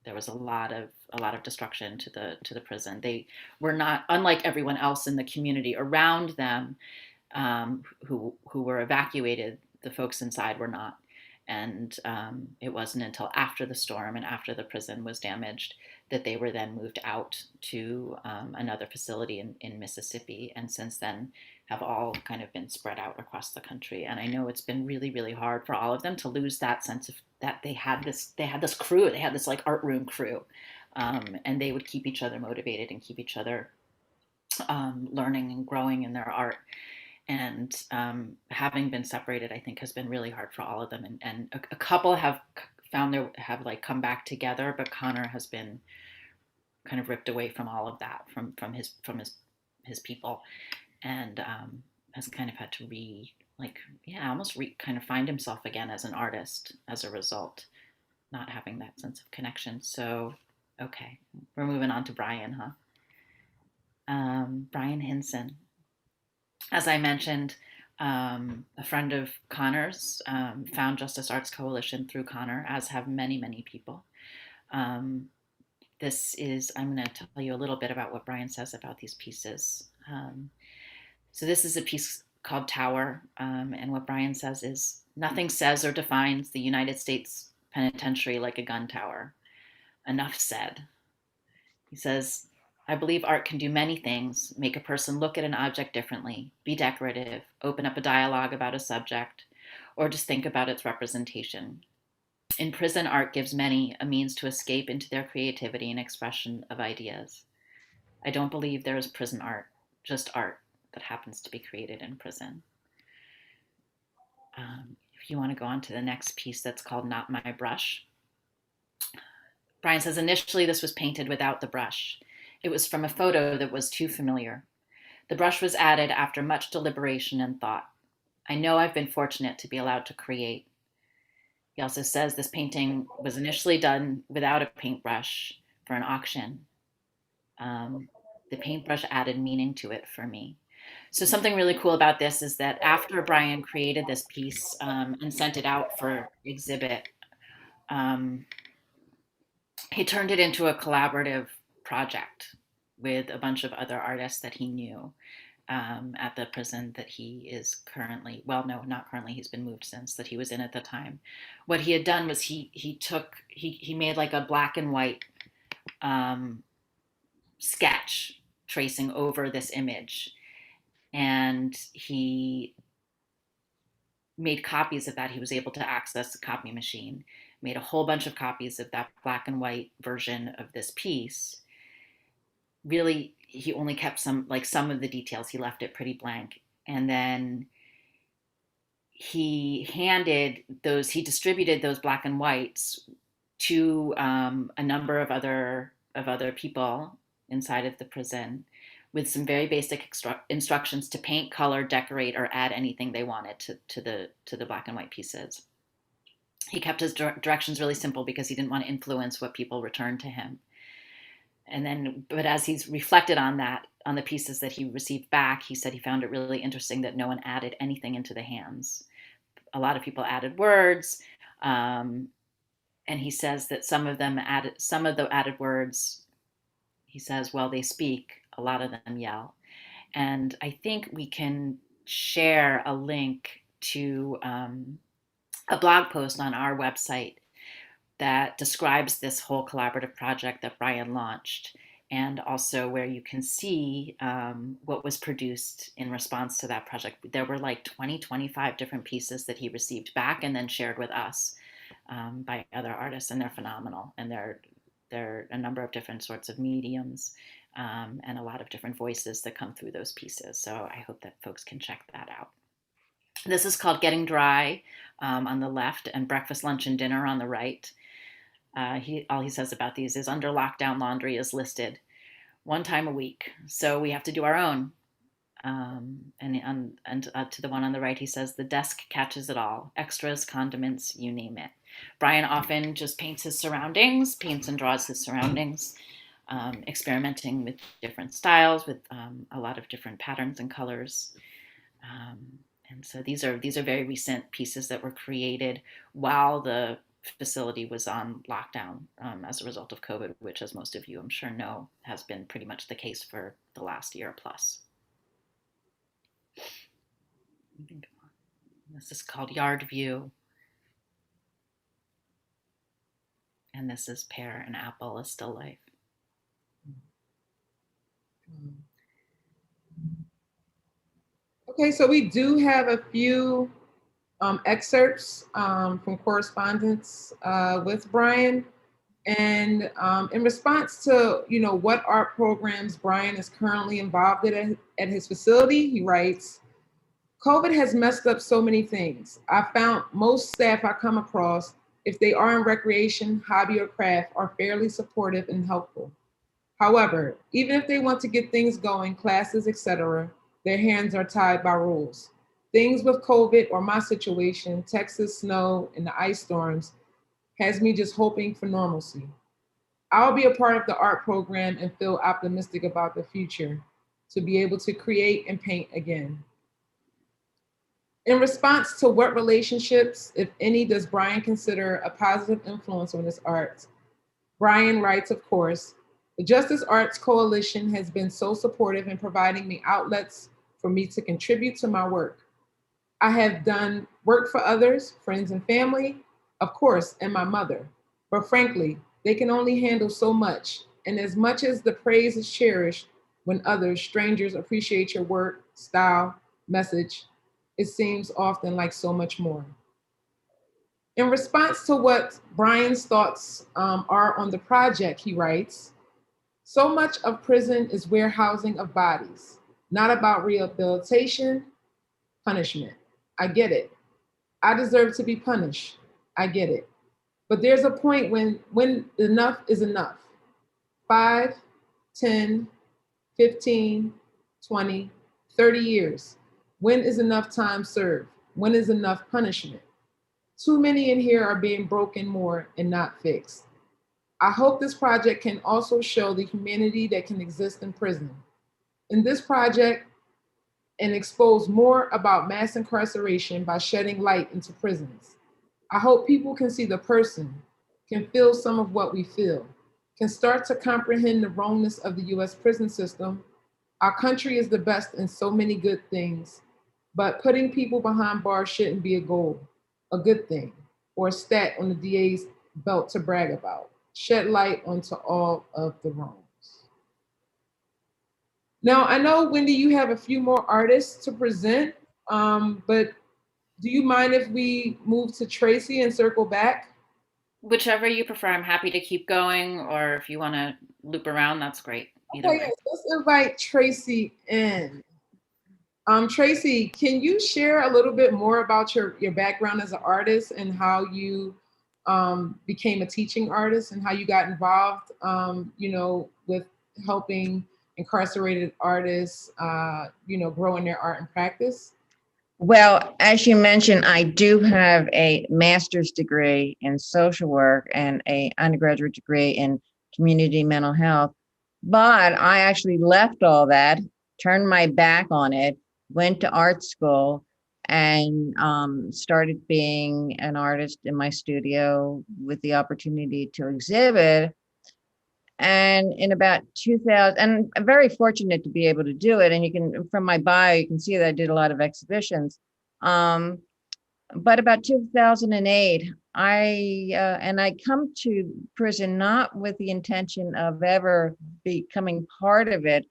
there was a lot of destruction to the prison. They were not, unlike everyone else in the community around them, who were evacuated. The folks inside were not. And it wasn't until after the storm and after the prison was damaged that they were then moved out to another facility in Mississippi, and since then have all kind of been spread out across the country. And I know it's been really, really hard for all of them to lose that sense of that they had this crew, they had this like art room crew, and they would keep each other motivated and keep each other learning and growing in their art. And having been separated, I think, has been really hard for all of them. And a couple have come back together, but Conor has been kind of ripped away from all of that, from his people, and has kind of had to kind of find himself again as an artist as a result, not having that sense of connection. So, okay, we're moving on to Brian, huh? Brian Hindson. As I mentioned, a friend of Conor's found Justice Arts Coalition through Conor, as have many, many people. I'm going to tell you a little bit about what Brian says about these pieces. So this is a piece called Tower, and what Brian says is, nothing says or defines the United States penitentiary like a gun tower. Enough said. He says, I believe art can do many things, make a person look at an object differently, be decorative, open up a dialogue about a subject, or just think about its representation. In prison, art gives many a means to escape into their creativity and expression of ideas. I don't believe there is prison art, just art that happens to be created in prison. If you want to go on to the next piece, that's called Not My Brush. Brian says, initially this was painted without the brush. It was from a photo that was too familiar. The brush was added after much deliberation and thought. I know I've been fortunate to be allowed to create. He also says this painting was initially done without a paintbrush, for an auction, the paintbrush added meaning to it for me. So something really cool about this is that after Brian created this piece and sent it out for exhibit, he turned it into a collaborative project with a bunch of other artists that he knew at the prison that he is currently, well, no, not currently, he's been moved since, that he was in at the time. What he had done was he made like a black and white sketch tracing over this image. And he made copies of that. He was able to access a copy machine, made a whole bunch of copies of that black and white version of this piece. Really, he only kept some of the details. He left it pretty blank. And then he distributed those black and whites to a number of other people inside of the prison, with some very basic instructions to paint, color, decorate, or add anything they wanted to the black and white pieces. He kept his directions really simple because he didn't want to influence what people returned to him. But as he's reflected on that, on the pieces that he received back, he said he found it really interesting that no one added anything into the hands. A lot of people added words, and he says that some of the added words, he says, well, they speak, a lot of them yell. And I think we can share a link to a blog post on our website that describes this whole collaborative project that Brian launched, and also where you can see what was produced in response to that project. There were like 25 different pieces that he received back and then shared with us by other artists, and they're phenomenal. And they're a number of different sorts of mediums and a lot of different voices that come through those pieces. So I hope that folks can check that out. This is called Getting Dry on the left and Breakfast, Lunch, and Dinner on the right. All he says about these is under lockdown, laundry is listed 1 time a week. So we have to do our own. And to the one on the right, he says, the desk catches it all. Extras, condiments, you name it. Brian often just paints and draws his surroundings, experimenting with different styles, with a lot of different patterns and colors. And so these are very recent pieces that were created while the facility was on lockdown as a result of COVID, which, as most of you I'm sure know, has been pretty much the case for the last year plus. This is called Yard View. And this is Pear and Apple, A Still Life. Okay, so we do have a few excerpts from correspondence with Brian. And in response to, what art programs Brian is currently involved in at his facility, he writes, COVID has messed up so many things. I found most staff I come across, if they are in recreation, hobby, or craft, are fairly supportive and helpful. However, even if they want to get things going, classes, etc., their hands are tied by rules. Things with COVID or my situation, Texas snow and the ice storms, has me just hoping for normalcy. I'll be a part of the art program and feel optimistic about the future to be able to create and paint again. In response to what relationships, if any, does Brian consider a positive influence on his art? Brian writes, of course, the Justice Arts Coalition has been so supportive in providing me outlets for me to contribute to my work. I have done work for others, friends and family, of course, and my mother. But frankly, they can only handle so much. And as much as the praise is cherished when others, strangers, appreciate your work, style, message, it seems often like so much more. In response to what Brian's thoughts are on the project, he writes, so much of prison is warehousing of bodies, not about rehabilitation, punishment. I get it. I deserve to be punished. I get it. But there's a point when enough is enough. 5, 10, 15, 20, 30 years. When is enough time served? When is enough punishment? Too many in here are being broken more and not fixed. I hope this project can also show the humanity that can exist in prison. In this project, and expose more about mass incarceration by shedding light into prisons. I hope people can see the person, can feel some of what we feel, can start to comprehend the wrongness of the US prison system. Our country is the best in so many good things, but putting people behind bars shouldn't be a goal, a good thing, or a stat on the DA's belt to brag about. Shed light onto all of the wrongs. Now, I know, Wendy, you have a few more artists to present, but do you mind if we move to Treacy and circle back? Whichever you prefer. I'm happy to keep going, or if you want to loop around, that's great. Either Okay, way. let's invite Treacy in. Treacy, can you share a little bit more about your background as an artist and how you became a teaching artist and how you got involved, with helping incarcerated artists, grow in their art and practice? Well, as you mentioned, I do have a master's degree in social work and an undergraduate degree in community mental health. But I actually left all that, turned my back on it, went to art school, and started being an artist in my studio with the opportunity to exhibit. And in about 2000, and I'm very fortunate to be able to do it. And you can, from my bio, you can see that I did a lot of exhibitions. But about 2008, I come to prison not with the intention of ever becoming part of it,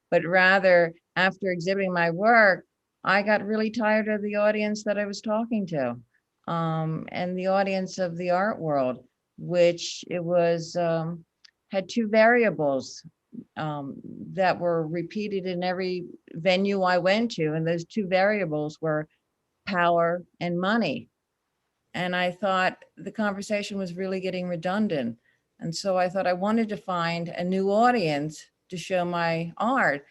but rather after exhibiting my work, I got really tired of the audience that I was talking to, and the audience of the art world, which it was had two variables that were repeated in every venue I went to, and those two variables were power and money. And I thought the conversation was really getting redundant. And so I thought I wanted to find a new audience to show my art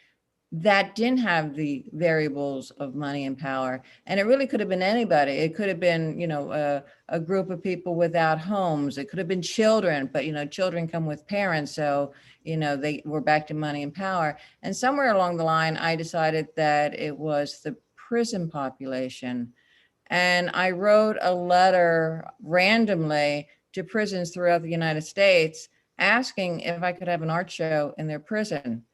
that didn't have the variables of money and power. And it really could have been anybody. It could have been, a group of people without homes. It could have been children, but, children come with parents. So, they were back to money and power. And somewhere along the line, I decided that it was the prison population. And I wrote a letter randomly to prisons throughout the United States asking if I could have an art show in their prison.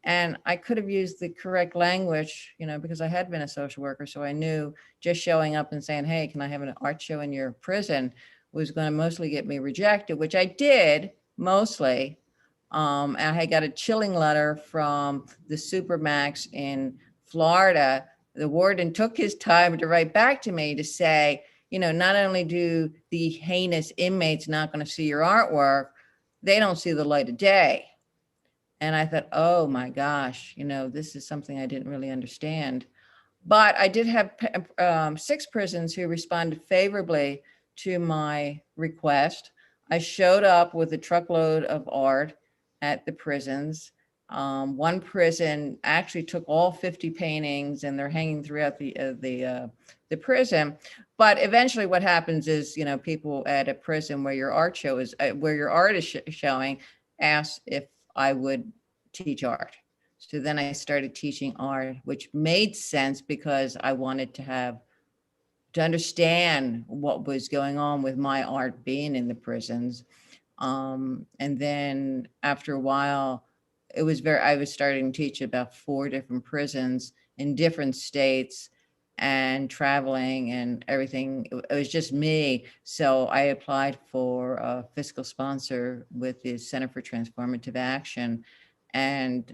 And I could have used the correct language, because I had been a social worker. So I knew just showing up and saying, hey, can I have an art show in your prison was going to mostly get me rejected, which I did mostly. And I got a chilling letter from the Supermax in Florida. The warden took his time to write back to me to say, not only do the heinous inmates not going to see your artwork, they don't see the light of day. And I thought, oh my gosh, this is something I didn't really understand. But I did have 6 prisons who responded favorably to my request. I showed up with a truckload of art at the prisons. One prison actually took all 50 paintings and they're hanging throughout the prison. But eventually what happens is, people at a prison where your art show is, where your art is showing, ask if I would teach art. So then I started teaching art, which made sense because I wanted to understand what was going on with my art being in the prisons. And then after a while, I was starting to teach about 4 different prisons in different states and traveling and everything. It was just me. So I applied for a fiscal sponsor with the Center for Transformative Action and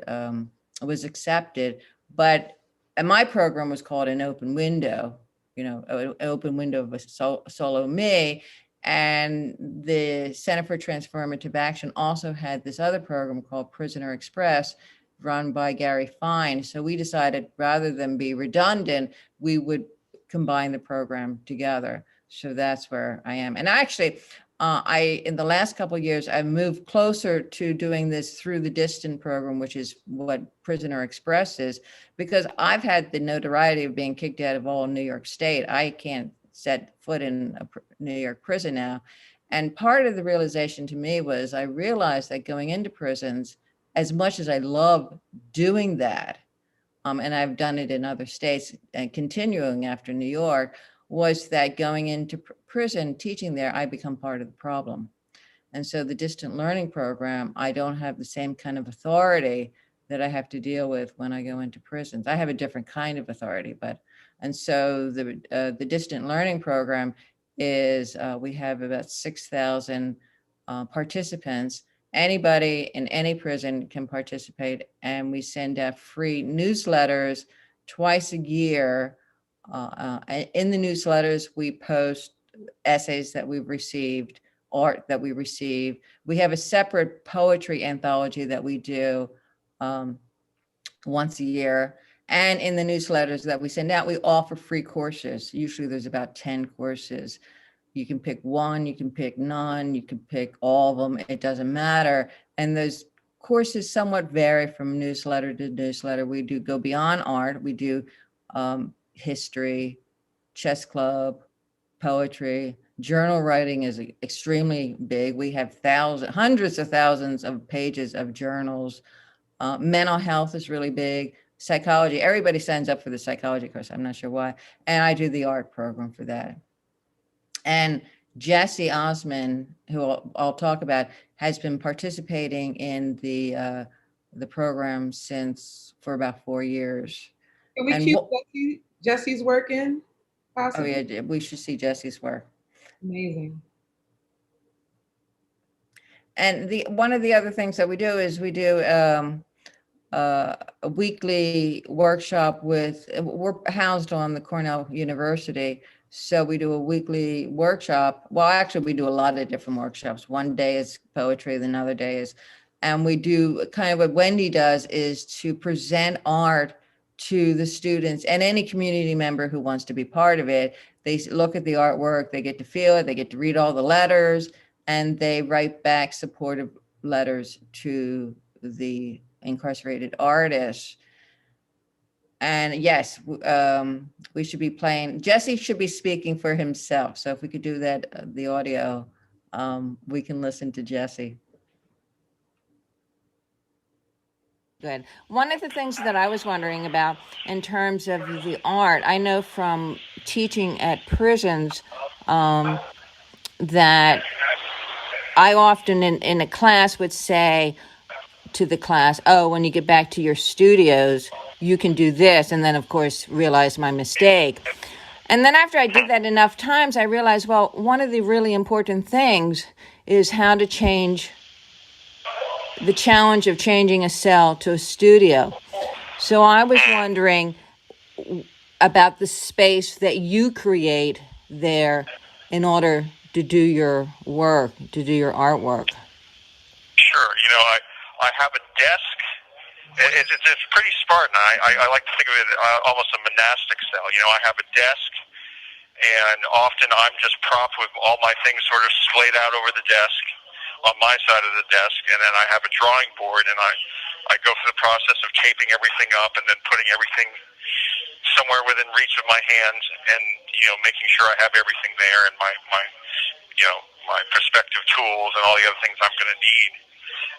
was accepted. But and my program was called An Open Window, an open window of a solo me. And the Center for Transformative Action also had this other program called Prisoner Express, run by Gary Fine. So we decided rather than be redundant, we would combine the program together. So that's where I am. And actually, in the last couple of years, I've moved closer to doing this through the Distant program, which is what Prisoner Express is, because I've had the notoriety of being kicked out of all New York State. I can't set foot in a New York prison now. And part of the realization to me was I realized that going into prisons, as much as I love doing that, and I've done it in other states and continuing after New York, was that going into prison, teaching there, I become part of the problem. And so the distant learning program, I don't have the same kind of authority that I have to deal with when I go into prisons. I have a different kind of authority, and so the distant learning program is, we have about 6,000 participants. Anybody in any prison can participate, and we send out free newsletters twice a year. In the newsletters, we post essays that we've received, art that we receive. We have a separate poetry anthology that we do once a year. And in the newsletters that we send out, we offer free courses. Usually there's about 10 courses. You can pick one, you can pick none, you can pick all of them. It doesn't matter. And those courses somewhat vary from newsletter to newsletter. We do go beyond art. We do history, chess club, poetry. Journal writing is extremely big. We have hundreds of thousands of pages of journals. Mental health is really big. Psychology, everybody signs up for the psychology course. I'm not sure why. And I do the art program for that. And Jesse Osmun, who I'll talk about, has been participating in the program for about 4 years. Can we keep Jesse's work in? Possibly? Oh yeah, we should see Jesse's work. Amazing. And one of the other things that we do is we do a weekly workshop we're housed on the Cornell University. So we do a weekly workshop. Well, actually we do a lot of different workshops. One day is poetry, the other day is, and we do kind of what Wendy does is to present art to the students and any community member who wants to be part of it. They look at the artwork, they get to feel it, they get to read all the letters, and they write back supportive letters to the incarcerated artists. And yes, we should be playing. Jesse should be speaking for himself. So if we could do that, the audio, we can listen to Jesse. Good. One of the things that I was wondering about in terms of the art, I know from teaching at prisons that I often in a class would say to the class, oh, when you get back to your studios, you can do this. And then, of course, realize my mistake. And then after I did that enough times, I realized, well, one of the really important things is how to change the challenge of changing a cell to a studio. So I was wondering about the space that you create there in order to do your work, to do your artwork. Sure. I have a desk. It's pretty Spartan. I like to think of it almost a monastic cell. I have a desk, and often I'm just propped with all my things sort of splayed out over the desk on my side of the desk, and then I have a drawing board, and I go through the process of taping everything up and then putting everything somewhere within reach of my hands, and making sure I have everything there, and my perspective tools and all the other things I'm going to need.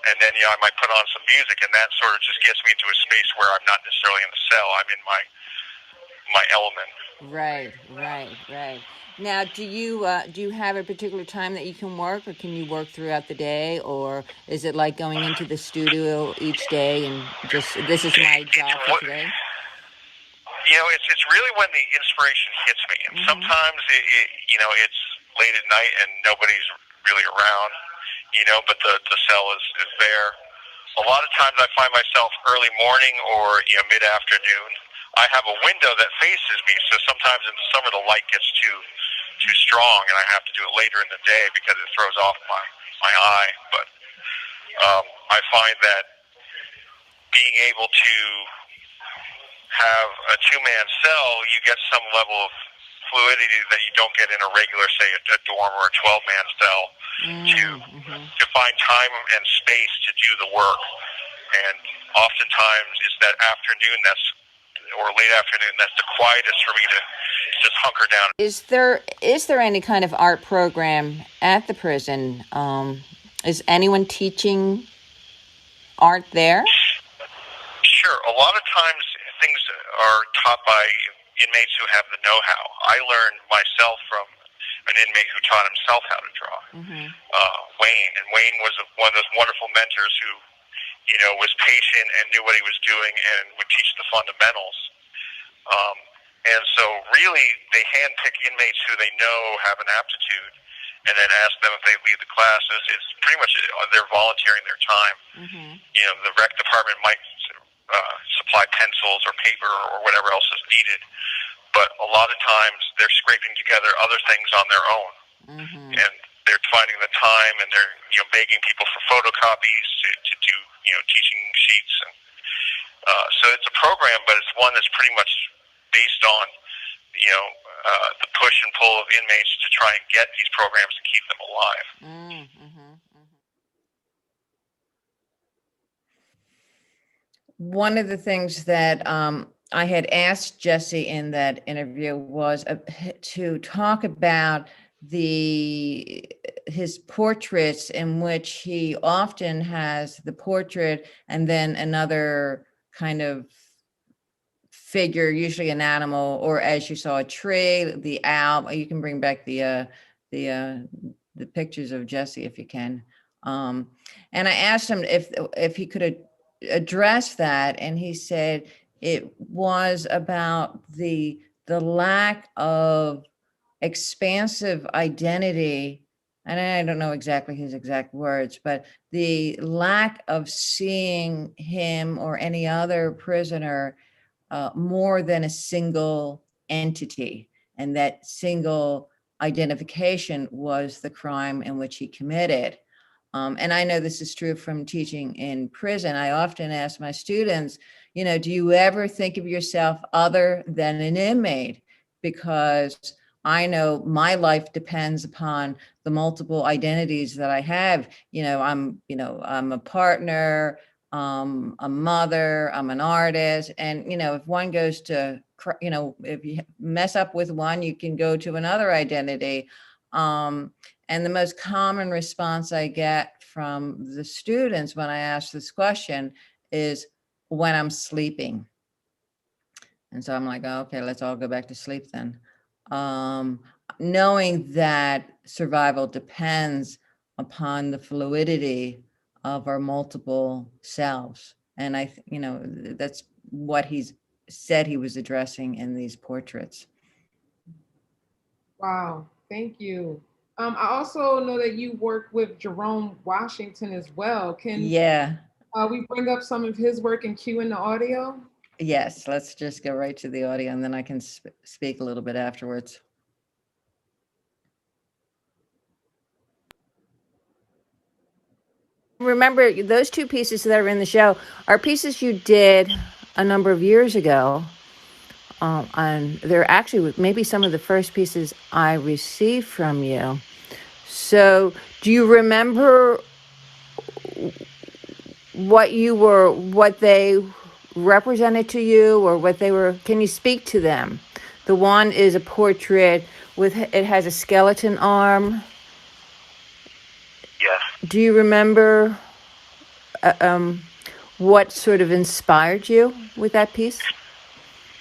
And then I might put on some music, and that sort of just gets me into a space where I'm not necessarily in the cell. I'm in my element. Right. Now, do you have a particular time that you can work, or can you work throughout the day, or is it like going into the studio each day and just this is my job for today? It's really when the inspiration hits me, and sometimes it's late at night and nobody's really around, but the cell is there. A lot of times I find myself early morning or mid-afternoon. I have a window that faces me, so sometimes in the summer the light gets too strong, and I have to do it later in the day because it throws off my eye. But I find that being able to have a two-man cell, you get some level of fluidity that you don't get in a regular, say, a dorm or a 12-man cell, to find time and space to do the work. And oftentimes it's that afternoon or late afternoon that's the quietest for me to just hunker down. Is there any kind of art program at the prison? Is anyone teaching art there? Sure. A lot of times things are taught by inmates who have the know-how. I learned myself from an inmate who taught himself how to draw, Wayne. And Wayne was one of those wonderful mentors who, was patient and knew what he was doing and would teach the fundamentals. And so really they handpick inmates who they know have an aptitude and then ask them if they lead the classes. It's pretty much they're volunteering their time. The rec department might supply pencils or paper or whatever else is needed, but a lot of times they're scraping together other things on their own, and they're finding the time, and they're begging people for photocopies to do teaching sheets, and so it's a program, but it's one that's pretty much based on the push and pull of inmates to try and get these programs and keep them alive. One of the things that I had asked Jesse in that interview was to talk about his portraits, in which he often has the portrait and then another kind of figure, usually an animal, or as you saw, a tree, the owl. You can bring back the pictures of Jesse if you can. And I asked him if he could address that, and he said it was about the lack of expansive identity, and I don't know exactly his exact words, but the lack of seeing him or any other prisoner more than a single entity, and that single identification was the crime in which he committed. And I know this is true from teaching in prison. I often ask my students, do you ever think of yourself other than an inmate? Because I know my life depends upon the multiple identities that I have. I'm a partner, a mother, I'm an artist. And, if one goes to, if you mess up with one, you can go to another identity. And the most common response I get from the students when I ask this question is when I'm sleeping. And so I'm like, oh, okay, let's all go back to sleep then. Knowing that survival depends upon the fluidity of our multiple selves. And that's what he's said he was addressing in these portraits. Wow, thank you. I also know that you work with Jerome Washington as well. Can we bring up some of his work and cue in the audio? Yes, let's just go right to the audio, and then I can speak a little bit afterwards. Remember, those two pieces that are in the show are pieces you did a number of years ago. And they're actually maybe some of the first pieces I received from you. So do you remember what they represented to you, or what they were? Can you speak to them? The one is a portrait it has a skeleton arm. Yes. Do you remember what sort of inspired you with that piece?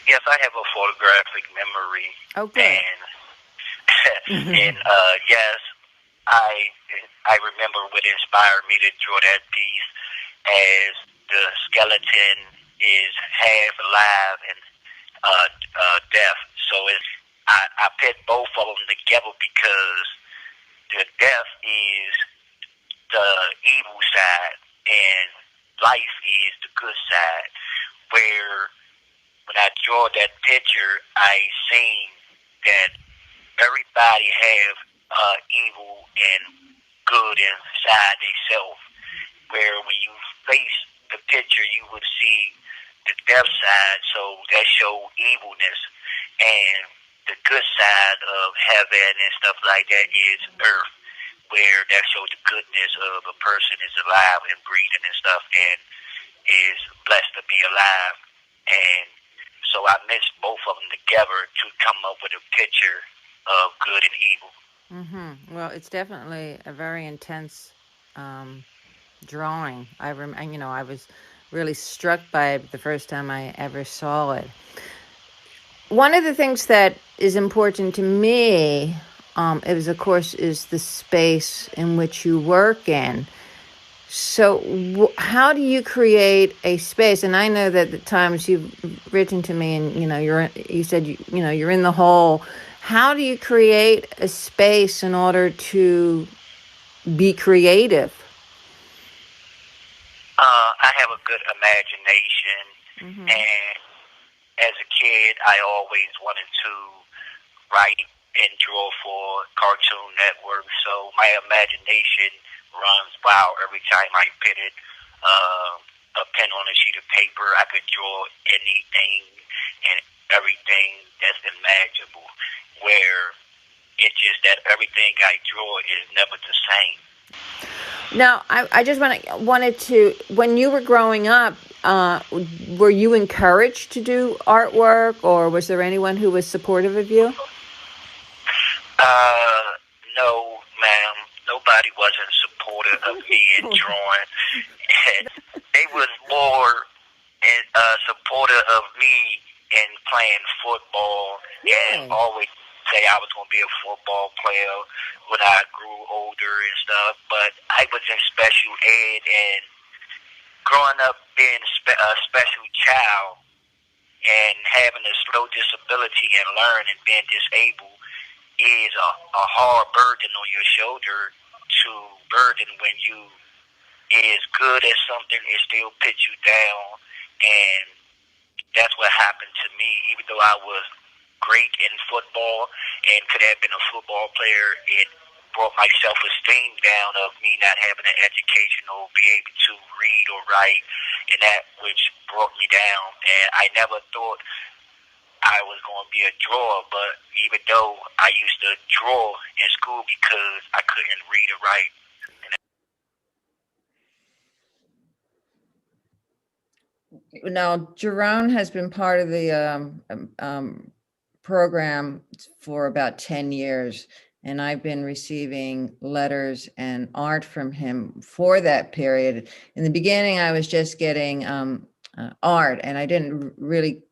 Yes, I have a photographic memory. Okay. And yes, I remember what inspired me to draw that piece, as the skeleton is half alive and deaf. So I put both of them together because the death is the evil side and life is the good side. Where when I draw that picture, I seen that everybody have evil and good inside themselves. Where when you face the picture, you would see the death side, so that show evilness, and the good side of heaven and stuff like that is earth, where that shows the goodness of a person is alive and breathing and stuff, and is blessed to be alive. And So I mixed both of them together to come up with a picture of good and evil. Well, it's definitely a very intense drawing. I was really struck by it the first time I ever saw it. One of the things that is important to me, of course, is the space in which you work in. So how do you create a space? And I know that at times you've written to me and, you said, you're in the hole. How do you create a space in order to be creative? I have a good imagination, and as a kid, I always wanted to write and draw for Cartoon Network, so my imagination runs wild every time I put it. A pen on a sheet of paper, I could draw anything and everything that's imaginable, where it's just that everything I draw is never the same. Now, I just wanted to, when you were growing up, were you encouraged to do artwork, or was there anyone who was supportive of you? No, ma'am. Nobody wasn't supportive of me in drawing. They was more supportive of me in playing football, and always say I was going to be a football player when I grew older and stuff. But I was in special ed, and growing up being a special child and having a slow disability and learning and being disabled is a hard burden on your shoulder to burden when you is good at something, it still puts you down. And that's what happened to me. Even though I was great in football and could have been a football player, it brought my self-esteem down of me not having an education or be able to read or write, and that which brought me down. And I never thought I was going to be a drawer, but even though I used to draw in school because I couldn't read or write. Now, Jerome has been part of the program for about 10 years, and I've been receiving letters and art from him for that period. In the beginning, I was just getting art, and I didn't really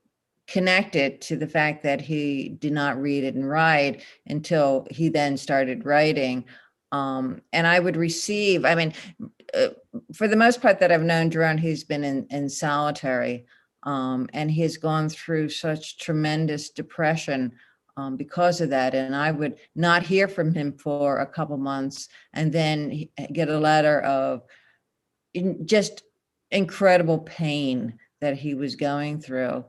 connect it to the fact that he did not read it and write until he then started writing. And I would receive, for the most part that I've known Jerome, he's been in solitary, and he has gone through such tremendous depression because of that. And I would not hear from him for a couple months and then get a letter of just incredible pain that he was going through.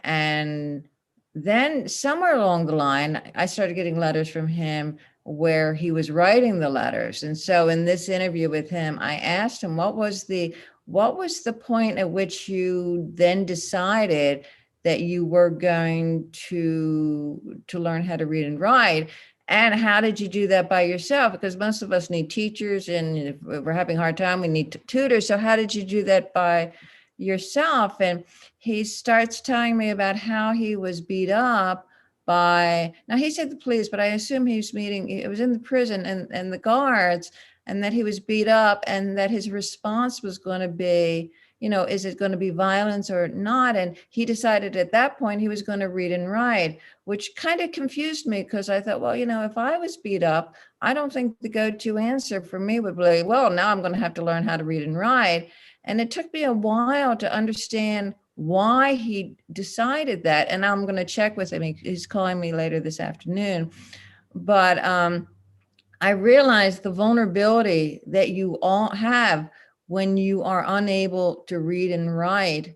And then somewhere along the line, I started getting letters from him where he was writing the letters. And so in this interview with him, I asked him, what was the point at which you then decided that you were going to learn how to read and write? And how did you do that by yourself? Because most of us need teachers, and if we're having a hard time, we need tutors. So how did you do that by yourself? And he starts telling me about how he was beat up by, now he said the police, but I assume he was it was in the prison and the guards, and that he was beat up, and that his response was going to be, is it going to be violence or not? And he decided at that point he was going to read and write, which kind of confused me, because I thought, well, if I was beat up, I don't think the go-to answer for me would be, well, now I'm going to have to learn how to read and write. And it took me a while to understand why he decided that. And I'm going to check with him. He's calling me later this afternoon. But I realized the vulnerability that you all have when you are unable to read and write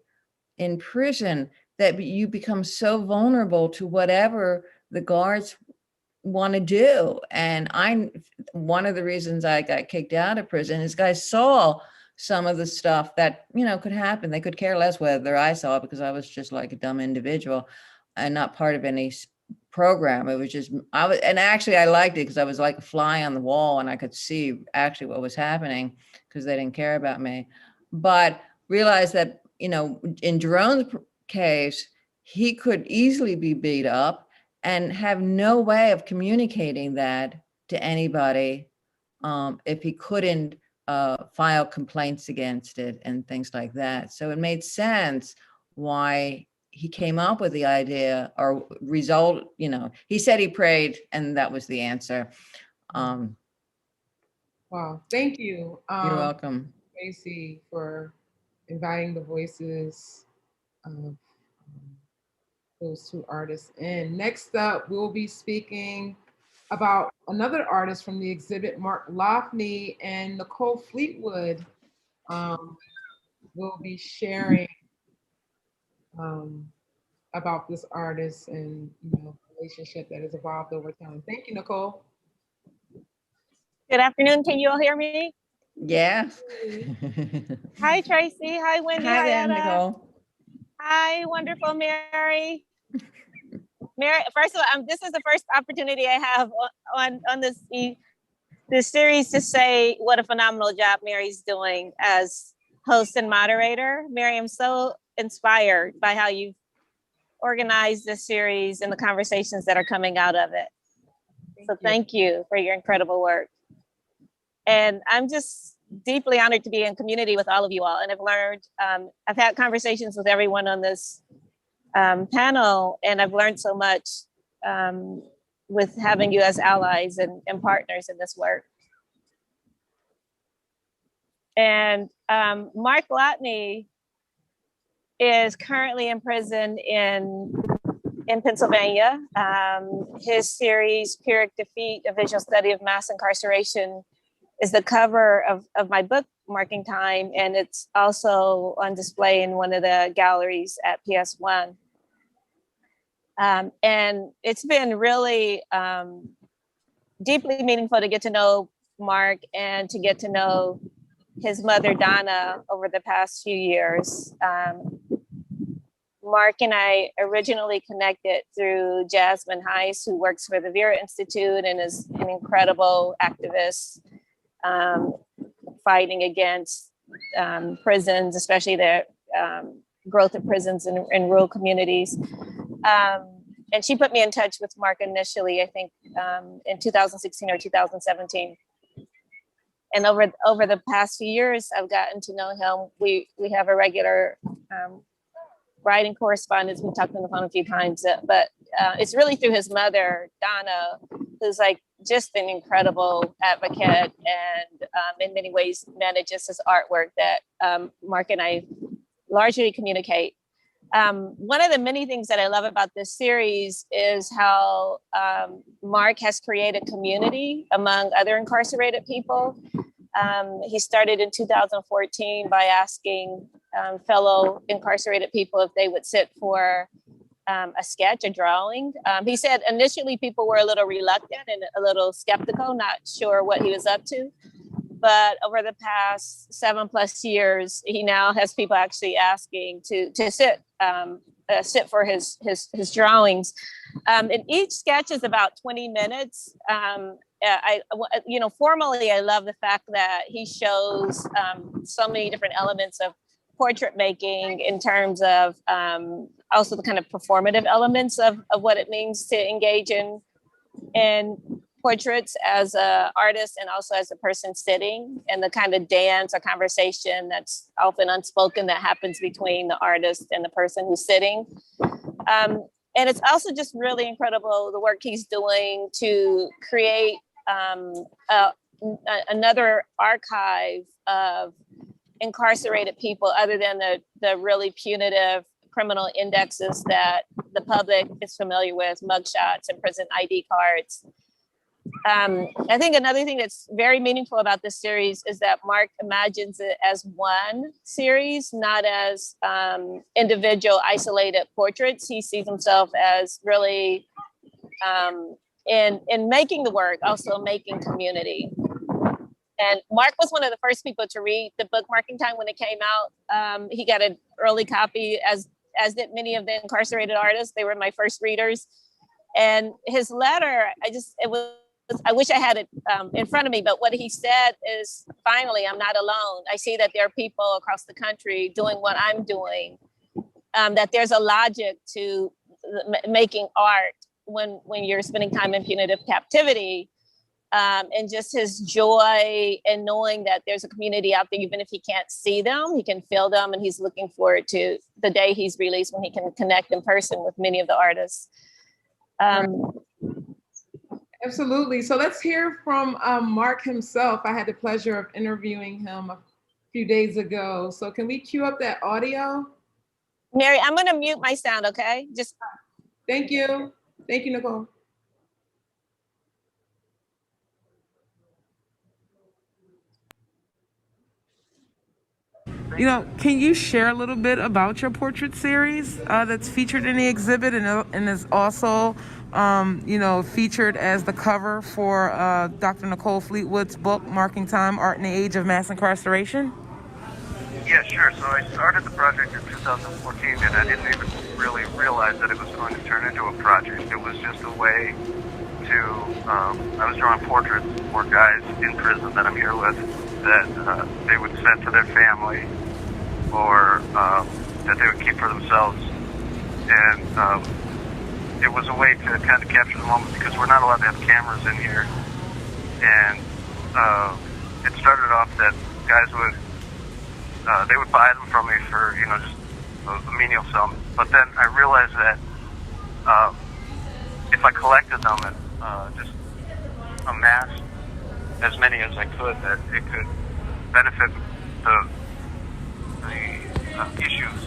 in prison, that you become so vulnerable to whatever the guards want to do. And one of the reasons I got kicked out of prison is guys saw some of the stuff that, could happen. They could care less whether I saw it, because I was just like a dumb individual and not part of any program. It was just, and actually I liked it because I was like a fly on the wall, and I could see actually what was happening because they didn't care about me. But realized that, in Jerome's case, he could easily be beat up and have no way of communicating that to anybody if he couldn't file complaints against it and things like that. So it made sense why he came up with the idea or result, you know, he said he prayed and that was the answer. Wow, thank you. You're welcome. Treacy, for inviting the voices of those two artists in. Next up, we'll be speaking about another artist from the exhibit, Mark Loughney and Nicole Fleetwood will be sharing about this artist and the relationship that has evolved over time. Thank you, Nicole. Good afternoon. Can you all hear me? Yeah. Hi, Treacy. Hi, Wendy. Hi there, Etta. Nicole. Hi, wonderful Mary. Mary, first of all, this is the first opportunity I have on this series to say what a phenomenal job Mary's doing as host and moderator. Mary, I'm so inspired by how you've organized this series and the conversations that are coming out of it. Thank you for your incredible work. And I'm just deeply honored to be in community with all of you all. And I've learned, I've had conversations with everyone on this panel, and I've learned so much with having you as allies and partners in this work. And Mark Loughney is currently in prison in Pennsylvania. His series, Pyrrhic Defeat, A Visual Study of Mass Incarceration, is the cover of my book, Marking Time, and it's also on display in one of the galleries at PS1. And it's been really deeply meaningful to get to know Mark and to get to know his mother, Donna, over the past few years. Mark and I originally connected through Jasmine Heiss, who works for the Vera Institute and is an incredible activist fighting against prisons, especially the growth of prisons in rural communities. And she put me in touch with Mark initially, I think in 2016 or 2017. And over the past few years, I've gotten to know him. We have a regular writing correspondence. We've talked on the phone a few times, but it's really through his mother, Donna, who's like just an incredible advocate and in many ways manages his artwork that Mark and I largely communicate. One of the many things that I love about this series is how Mark has created community among other incarcerated people. He started in 2014 by asking fellow incarcerated people if they would sit for a sketch, a drawing. He said initially people were a little reluctant and a little skeptical, not sure what he was up to. But over the past 7+ years, he now has people actually asking to sit for his drawings. And each sketch is about 20 minutes. Formally, I love the fact that he shows so many different elements of portrait making in terms of also the kind of performative elements of what it means to engage in portraits as an artist and also as a person sitting, and the kind of dance or conversation that's often unspoken that happens between the artist and the person who's sitting. And it's also just really incredible the work he's doing to create another archive of incarcerated people other than the really punitive criminal indexes that the public is familiar with, mugshots and prison ID cards. I think another thing that's very meaningful about this series is that Mark imagines it as one series, not as individual isolated portraits. He sees himself as really in making the work, also making community. And Mark was one of the first people to read the book Marking Time when it came out. He got an early copy, as did many of the incarcerated artists. They were my first readers. And his letter, I wish I had it in front of me, but what he said is, finally, I'm not alone. I see that there are people across the country doing what I'm doing. that there's a logic to making art when you're spending time in punitive captivity. And just his joy and knowing that there's a community out there, even if he can't see them, he can feel them, and he's looking forward to the day he's released when he can connect in person with many of the artists. Absolutely. So let's hear from Mark himself. I had the pleasure of interviewing him a few days ago. So can we cue up that audio? Mary, I'm going to mute my sound, okay? Just thank you. Thank you, Nicole. You know, can you share a little bit about your portrait series that's featured in the exhibit and is also, you know, featured as the cover for Dr. Nicole Fleetwood's book, Marking Time, Art in the Age of Mass Incarceration? Yeah, sure. So I started the project in 2014, and I didn't even really realize that it was going to turn into a project. It was just a way to, I was drawing portraits for guys in prison that I'm here with that they would send to their family or that they would keep for themselves. And it was a way to kind of capture the moment because we're not allowed to have cameras in here. And it started off that guys would, they would buy them from me for, you know, just a menial sum. But then I realized that if I collected them and just amassed as many as I could, that it could benefit the issues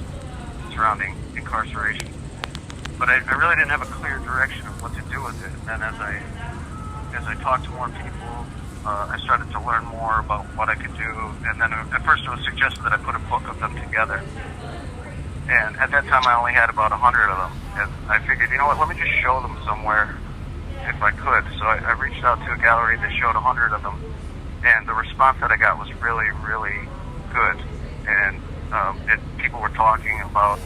surrounding incarceration. But I really didn't have a clear direction of what to do with it. And as I talked to more people, I started to learn more about what I could do. And then at first it was suggested that I put a book of them together. And at that time I only had about 100 of them. And I figured, you know what, let me just show them somewhere if I could. So I reached out to a gallery that showed 100 of them. And the response that I got was really, really good. And people were talking about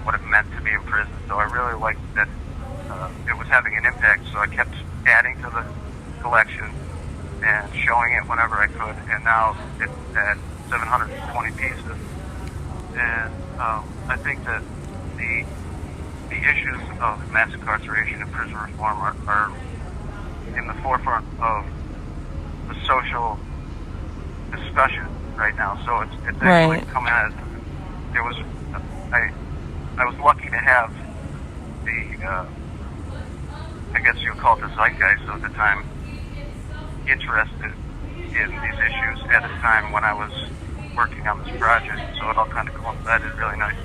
what it meant to be in prison. So I really liked that it was having an impact. So I kept adding to the collection and showing it whenever I could. And now it's at 720 pieces. And I think that the issues of mass incarceration and prison reform are in the forefront of the social discussion right now. So it's actually coming as it was. I was lucky to have the I guess you'll call it the zeitgeist of the time interested in these issues at a time when I was working on this project. So it all kind of coincided really nice.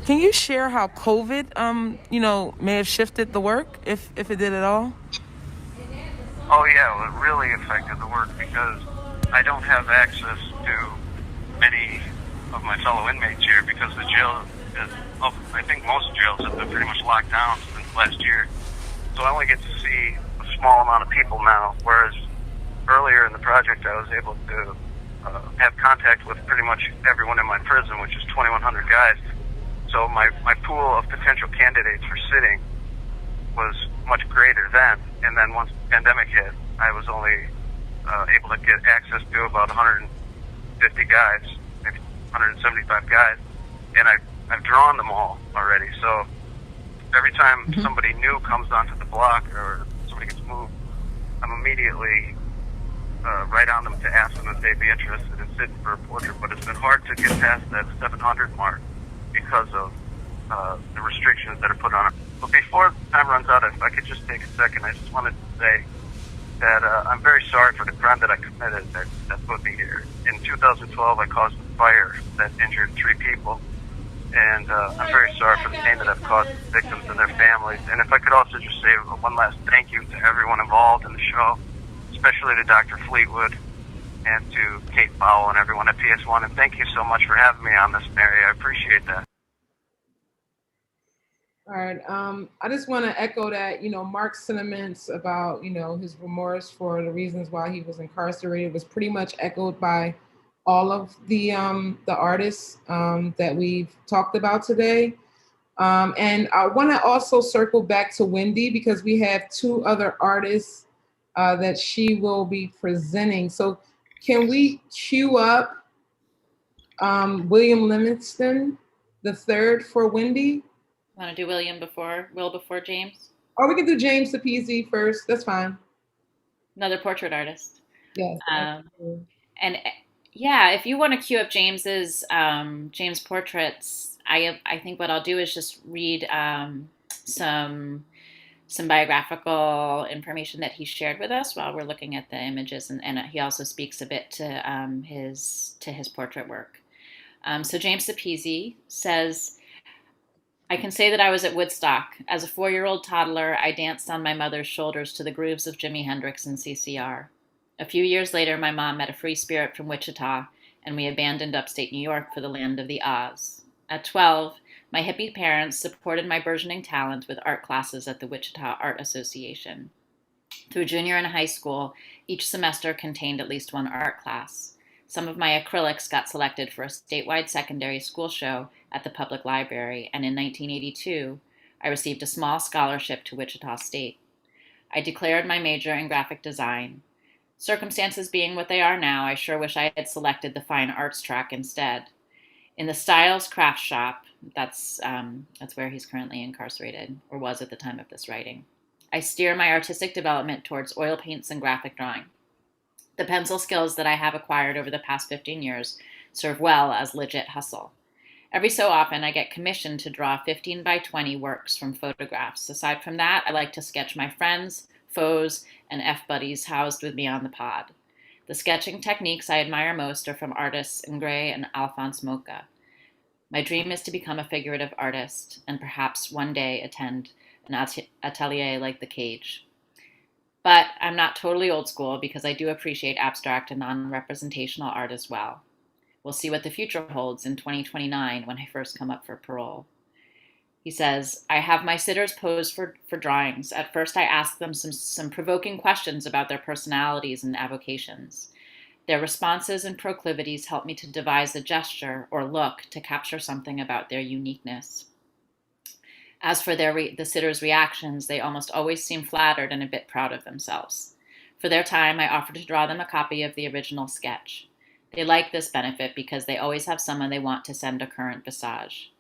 Can you share how COVID, you know, may have shifted the work, if it did at all? Oh yeah, well, it really affected the work because I don't have access to many of my fellow inmates here because the jail is, I think most jails have been pretty much locked down since last year. So I only get to see a small amount of people now, whereas earlier in the project I was able to have contact with pretty much everyone in my prison, which is 2,100 guys. So my pool of potential candidates for sitting was much greater then. And then once the pandemic hit, I was only able to get access to about 150 guys, maybe 175 guys. And I've drawn them all already. So every time somebody new comes onto the block or somebody gets moved, I'm immediately right on them to ask them if they'd be interested in sitting for a portrait. But it's been hard to get past that 700 mark because of the restrictions that are put on it. But before time runs out, if I could just take a second, I just wanted to say that I'm very sorry for the crime that I committed that put me here. In 2012, I caused a fire that injured 3 people. And I'm very sorry for the pain that I've caused the victims and their families. And if I could also just say one last thank you to everyone involved in the show, especially to Dr. Fleetwood and to Kate Powell and everyone at PS1. And thank you so much for having me on this, Mary. I appreciate that. All right. I just want to echo that, you know, Mark's sentiments about, you know, his remorse for the reasons why he was incarcerated was pretty much echoed by all of the artists that we've talked about today. And I want to also circle back to Wendy because we have 2 other artists that she will be presenting. So can we cue up William Livingston the third for Wendy. Want to do Will before James? Or we can do James Sepesi first. That's fine. Another portrait artist. Yes. And yeah, if you want to queue up James's James portraits, I think what I'll do is just read some biographical information that he shared with us while we're looking at the images, and he also speaks a bit to his portrait work. So James Sepesi says, I can say that I was at Woodstock. As a 4-year-old toddler, I danced on my mother's shoulders to the grooves of Jimi Hendrix and CCR. A few years later, my mom met a free spirit from Wichita, and we abandoned upstate New York for the land of the Oz. At 12, my hippie parents supported my burgeoning talent with art classes at the Wichita Art Association. Through junior and high school, each semester contained at least one art class. Some of my acrylics got selected for a statewide secondary school show at the public library, and in 1982, I received a small scholarship to Wichita State. I declared my major in graphic design. Circumstances being what they are now, I sure wish I had selected the fine arts track instead. In the Styles Craft Shop, that's where he's currently incarcerated, or was at the time of this writing, I steer my artistic development towards oil paints and graphic drawing. The pencil skills that I have acquired over the past 15 years serve well as legit hustle. Every so often, I get commissioned to draw 15 by 20 works from photographs. Aside from that, I like to sketch my friends, foes, and F-buddies housed with me on the pod. The sketching techniques I admire most are from artists Hyung-Rae and Alphonse Mocha. My dream is to become a figurative artist and perhaps one day attend an atelier like The Cage. But I'm not totally old school because I do appreciate abstract and non-representational art as well. We'll see what the future holds in 2029 when I first come up for parole. He says, I have my sitters pose for drawings. At first I ask them some provoking questions about their personalities and avocations. Their responses and proclivities help me to devise a gesture or look to capture something about their uniqueness. As for the sitters' reactions, they almost always seem flattered and a bit proud of themselves. For their time, I offer to draw them a copy of the original sketch. They like this benefit because they always have someone they want to send a current visage.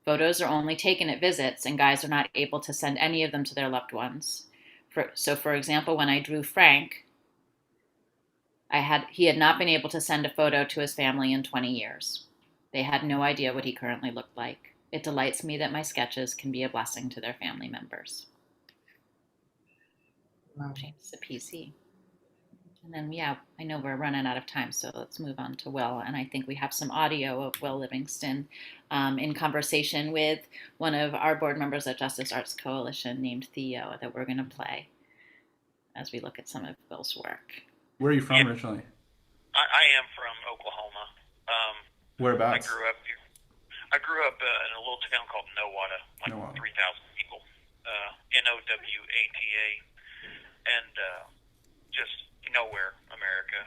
Photos are only taken at visits, and guys are not able to send any of them to their loved ones. For example, when I drew Frank, he had not been able to send a photo to his family in 20 years. They had no idea what he currently looked like. It delights me that my sketches can be a blessing to their family members. Wow. James Sepesi. And then, yeah, I know we're running out of time, so let's move on to Will. And I think we have some audio of Will Livingston in conversation with one of our board members at Justice Arts Coalition named Theo that we're going to play as we look at some of Will's work. Where are you from originally? I am from Oklahoma. Whereabouts? I grew up in a little town called Nowata, like 3,000 people, Nowata, and just nowhere, America.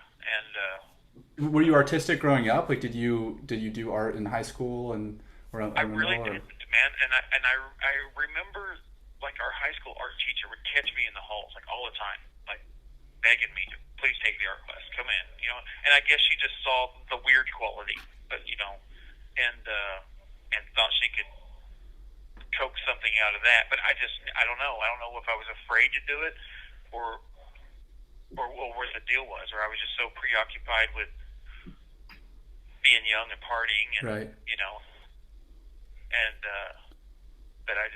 And were you artistic growing up? Like, did you do art in high school I really didn't, man. And I remember like our high school art teacher would catch me in the halls like all the time, like begging me to please take the art class, come in, And I guess she just saw the weird quality, but and thought she could coax something out of that. But I don't know. I don't know if I was afraid to do it or where the deal was, or I was just so preoccupied with being young and partying and, right. And that I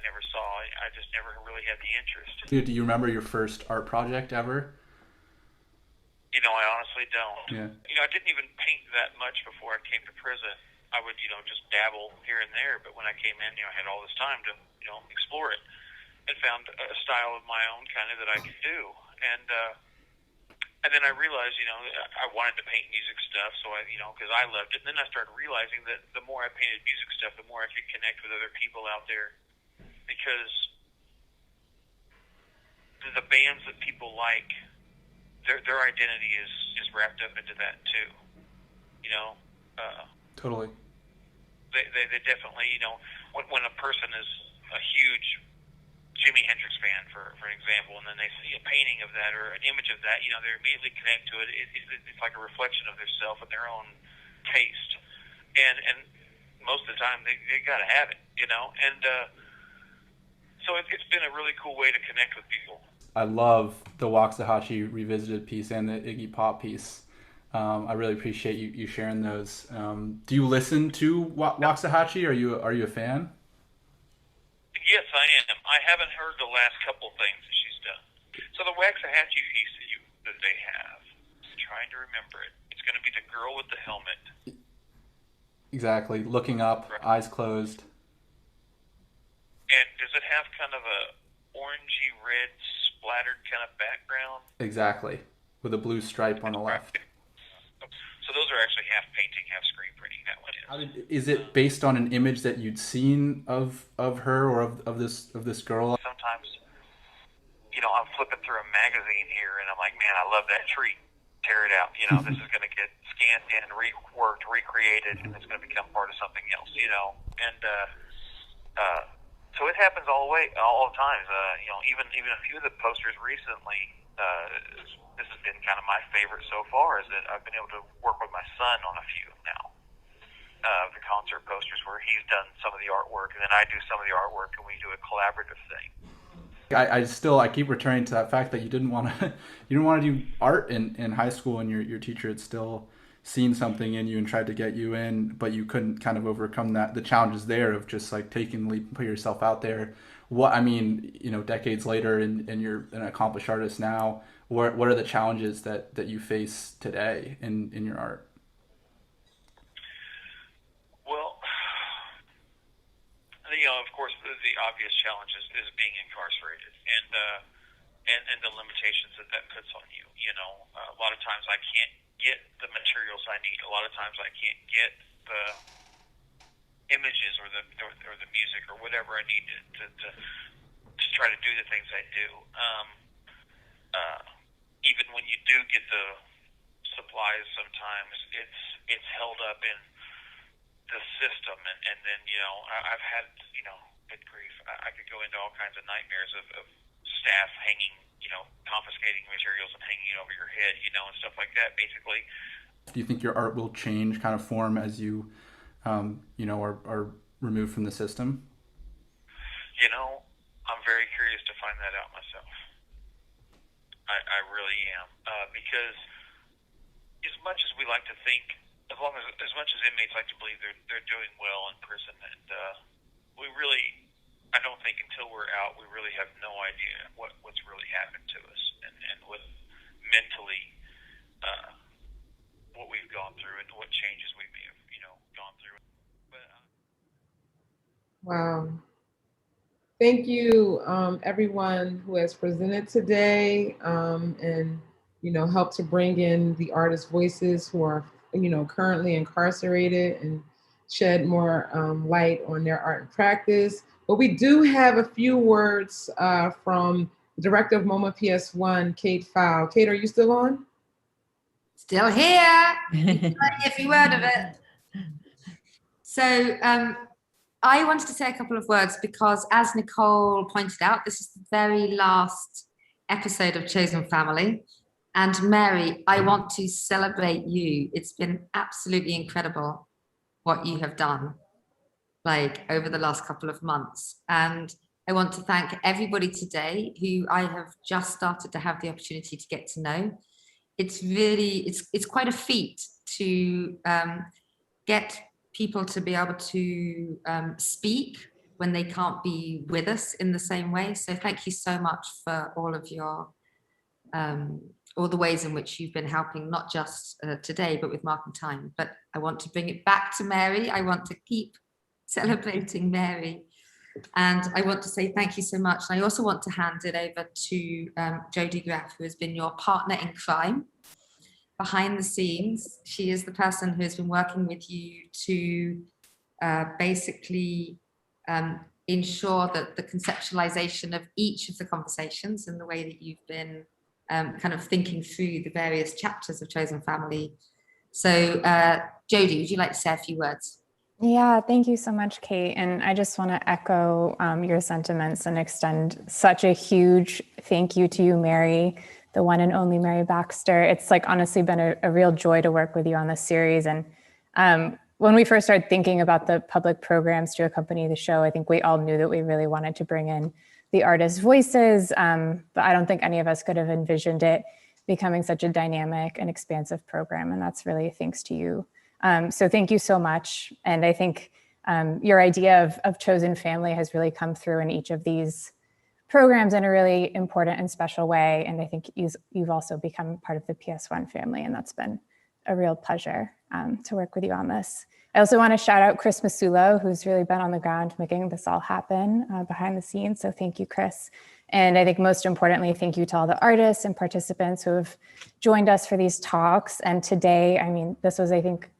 never saw. I just never really had the interest. Do you remember your first art project ever? I honestly don't. Yeah. I didn't even paint that much before I came to prison. I would, just dabble here and there, but when I came in, I had all this time to, explore it and found a style of my own kind of that I could do. And then I realized, I wanted to paint music stuff, so because I loved it. And then I started realizing that the more I painted music stuff, the more I could connect with other people out there, because the bands that people like, their identity is wrapped up into that too. Totally. They definitely, when a person is a huge Jimi Hendrix fan, for example, and then they see a painting of that or an image of that, they immediately connect to it. It's like a reflection of their self and their own taste, and most of the time they got to have it, you know, and so it's been a really cool way to connect with people. I love the Waxahachie Revisited piece and the Iggy Pop piece. I really appreciate you sharing those. Do you listen to Waxahachie? Are you a fan? Yes, I am. I haven't heard the last couple things that she's done. So the Waxahachie piece that they have, I'm trying to remember it. It's going to be the girl with the helmet. Exactly. Looking up, right. Eyes closed. And does it have kind of a orangey red splattered kind of background? Exactly. With a blue stripe on the left. So those are actually half painting, half screen printing. That one is. Is it based on an image that you'd seen of her or of this girl? Sometimes, you know, I'm flipping through a magazine here, and I'm like, man, I love that tree. Tear it out. You know, this is going to get scanned in, reworked, recreated, and it's going to become part of something else. You know, and so it happens all the times. You know, even a few of the posters recently. This has been kind of my favorite so far, is that I've been able to work with my son on a few now. The concert posters where he's done some of the artwork, and then I do some of the artwork, and we do a collaborative thing. I keep returning to that fact that you didn't want to do art in high school, and your teacher had still seen something in you and tried to get you in, but you couldn't kind of overcome the challenges there of just like taking the leap and put yourself out there. Decades later, and you're an accomplished artist now. What are the challenges that you face today in your art? Well, you know, of course, the obvious challenge is being incarcerated and the limitations that puts on you. You know, a lot of times I can't get the materials I need. A lot of times I can't get the images or the music or whatever I need to try to do the things I do. Even when you do get the supplies, sometimes it's held up in the system, and then, you know, I've had, you know, good grief, I could go into all kinds of nightmares of staff hanging, you know, confiscating materials and hanging it over your head, you know, and stuff like that, basically. Do you think your art will change kind of form as you are removed from the system? You know, I'm very curious to find that out myself. I really am, because as much as we like to think, as much as inmates like to believe they're doing well in prison, and I don't think until we're out, we really have no idea what's really happened to us and what mentally what we've gone through and what changes we may have, you know, gone through. But, wow. Thank you, everyone who has presented today, and, you know, helped to bring in the artists' voices who are, you know, currently incarcerated and shed more light on their art and practice. But we do have a few words from the director of MoMA PS1, Kate Fowl. Kate, are you still on? Still here. Every word of it. So I wanted to say a couple of words because, as Nicole pointed out, this is the very last episode of Chosen Family. And Mary, I want to celebrate you. It's been absolutely incredible what you have done, like, over the last couple of months. And I want to thank everybody today who I have just started to have the opportunity to get to know. It's really, it's quite a feat to get people to be able to speak when they can't be with us in the same way. So thank you so much for all of your, all the ways in which you've been helping, not just today, but with Mark and Time. But I want to bring it back to Mary. I want to keep celebrating Mary. And I want to say thank you so much. And I also want to hand it over to Jodie Graff, who has been your partner in crime behind the scenes. She is the person who has been working with you to basically ensure that the conceptualization of each of the conversations and the way that you've been kind of thinking through the various chapters of Chosen Family. So Jodie, would you like to say a few words? Yeah, thank you so much, Kate. And I just want to echo your sentiments and extend such a huge thank you to you, Mary, the one and only Mary Baxter. It's like honestly been a real joy to work with you on this series. And When we first started thinking about the public programs to accompany the show, I think we all knew that we really wanted to bring in the artists' voices, but I don't think any of us could have envisioned it becoming such a dynamic and expansive program, and that's really thanks to you. So thank you so much. And I think your idea of chosen family has really come through in each of these programs in a really important and special way. And I think you've also become part of the PS1 family, and that's been a real pleasure to work with you on this. I also want to shout out Chris Masulo, who's really been on the ground making this all happen behind the scenes. So thank you, Chris. And I think most importantly, thank you to all the artists and participants who have joined us for these talks. And today, I mean, this was, I think,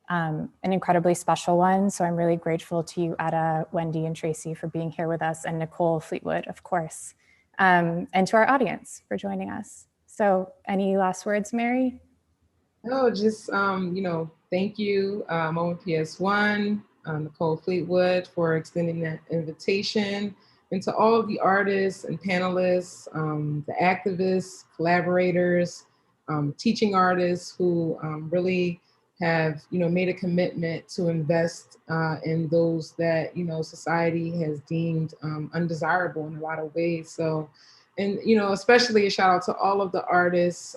an incredibly special one. So I'm really grateful to you, Etta, Wendy, and Treacy for being here with us, and Nicole, Fleetwood, of course, and to our audience for joining us. So any last words, Mary? No, just, thank you, Moment PS1, Nicole Fleetwood for extending that invitation, and to all of the artists and panelists, the activists, collaborators, teaching artists who really have, made a commitment to invest in those that, society has deemed undesirable in a lot of ways. So, and, especially a shout out to all of the artists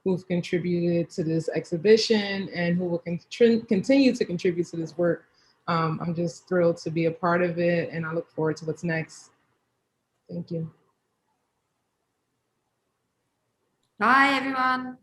who've contributed to this exhibition and who will continue to contribute to this work. I'm just thrilled to be a part of it, and I look forward to what's next. Thank you. Bye, everyone.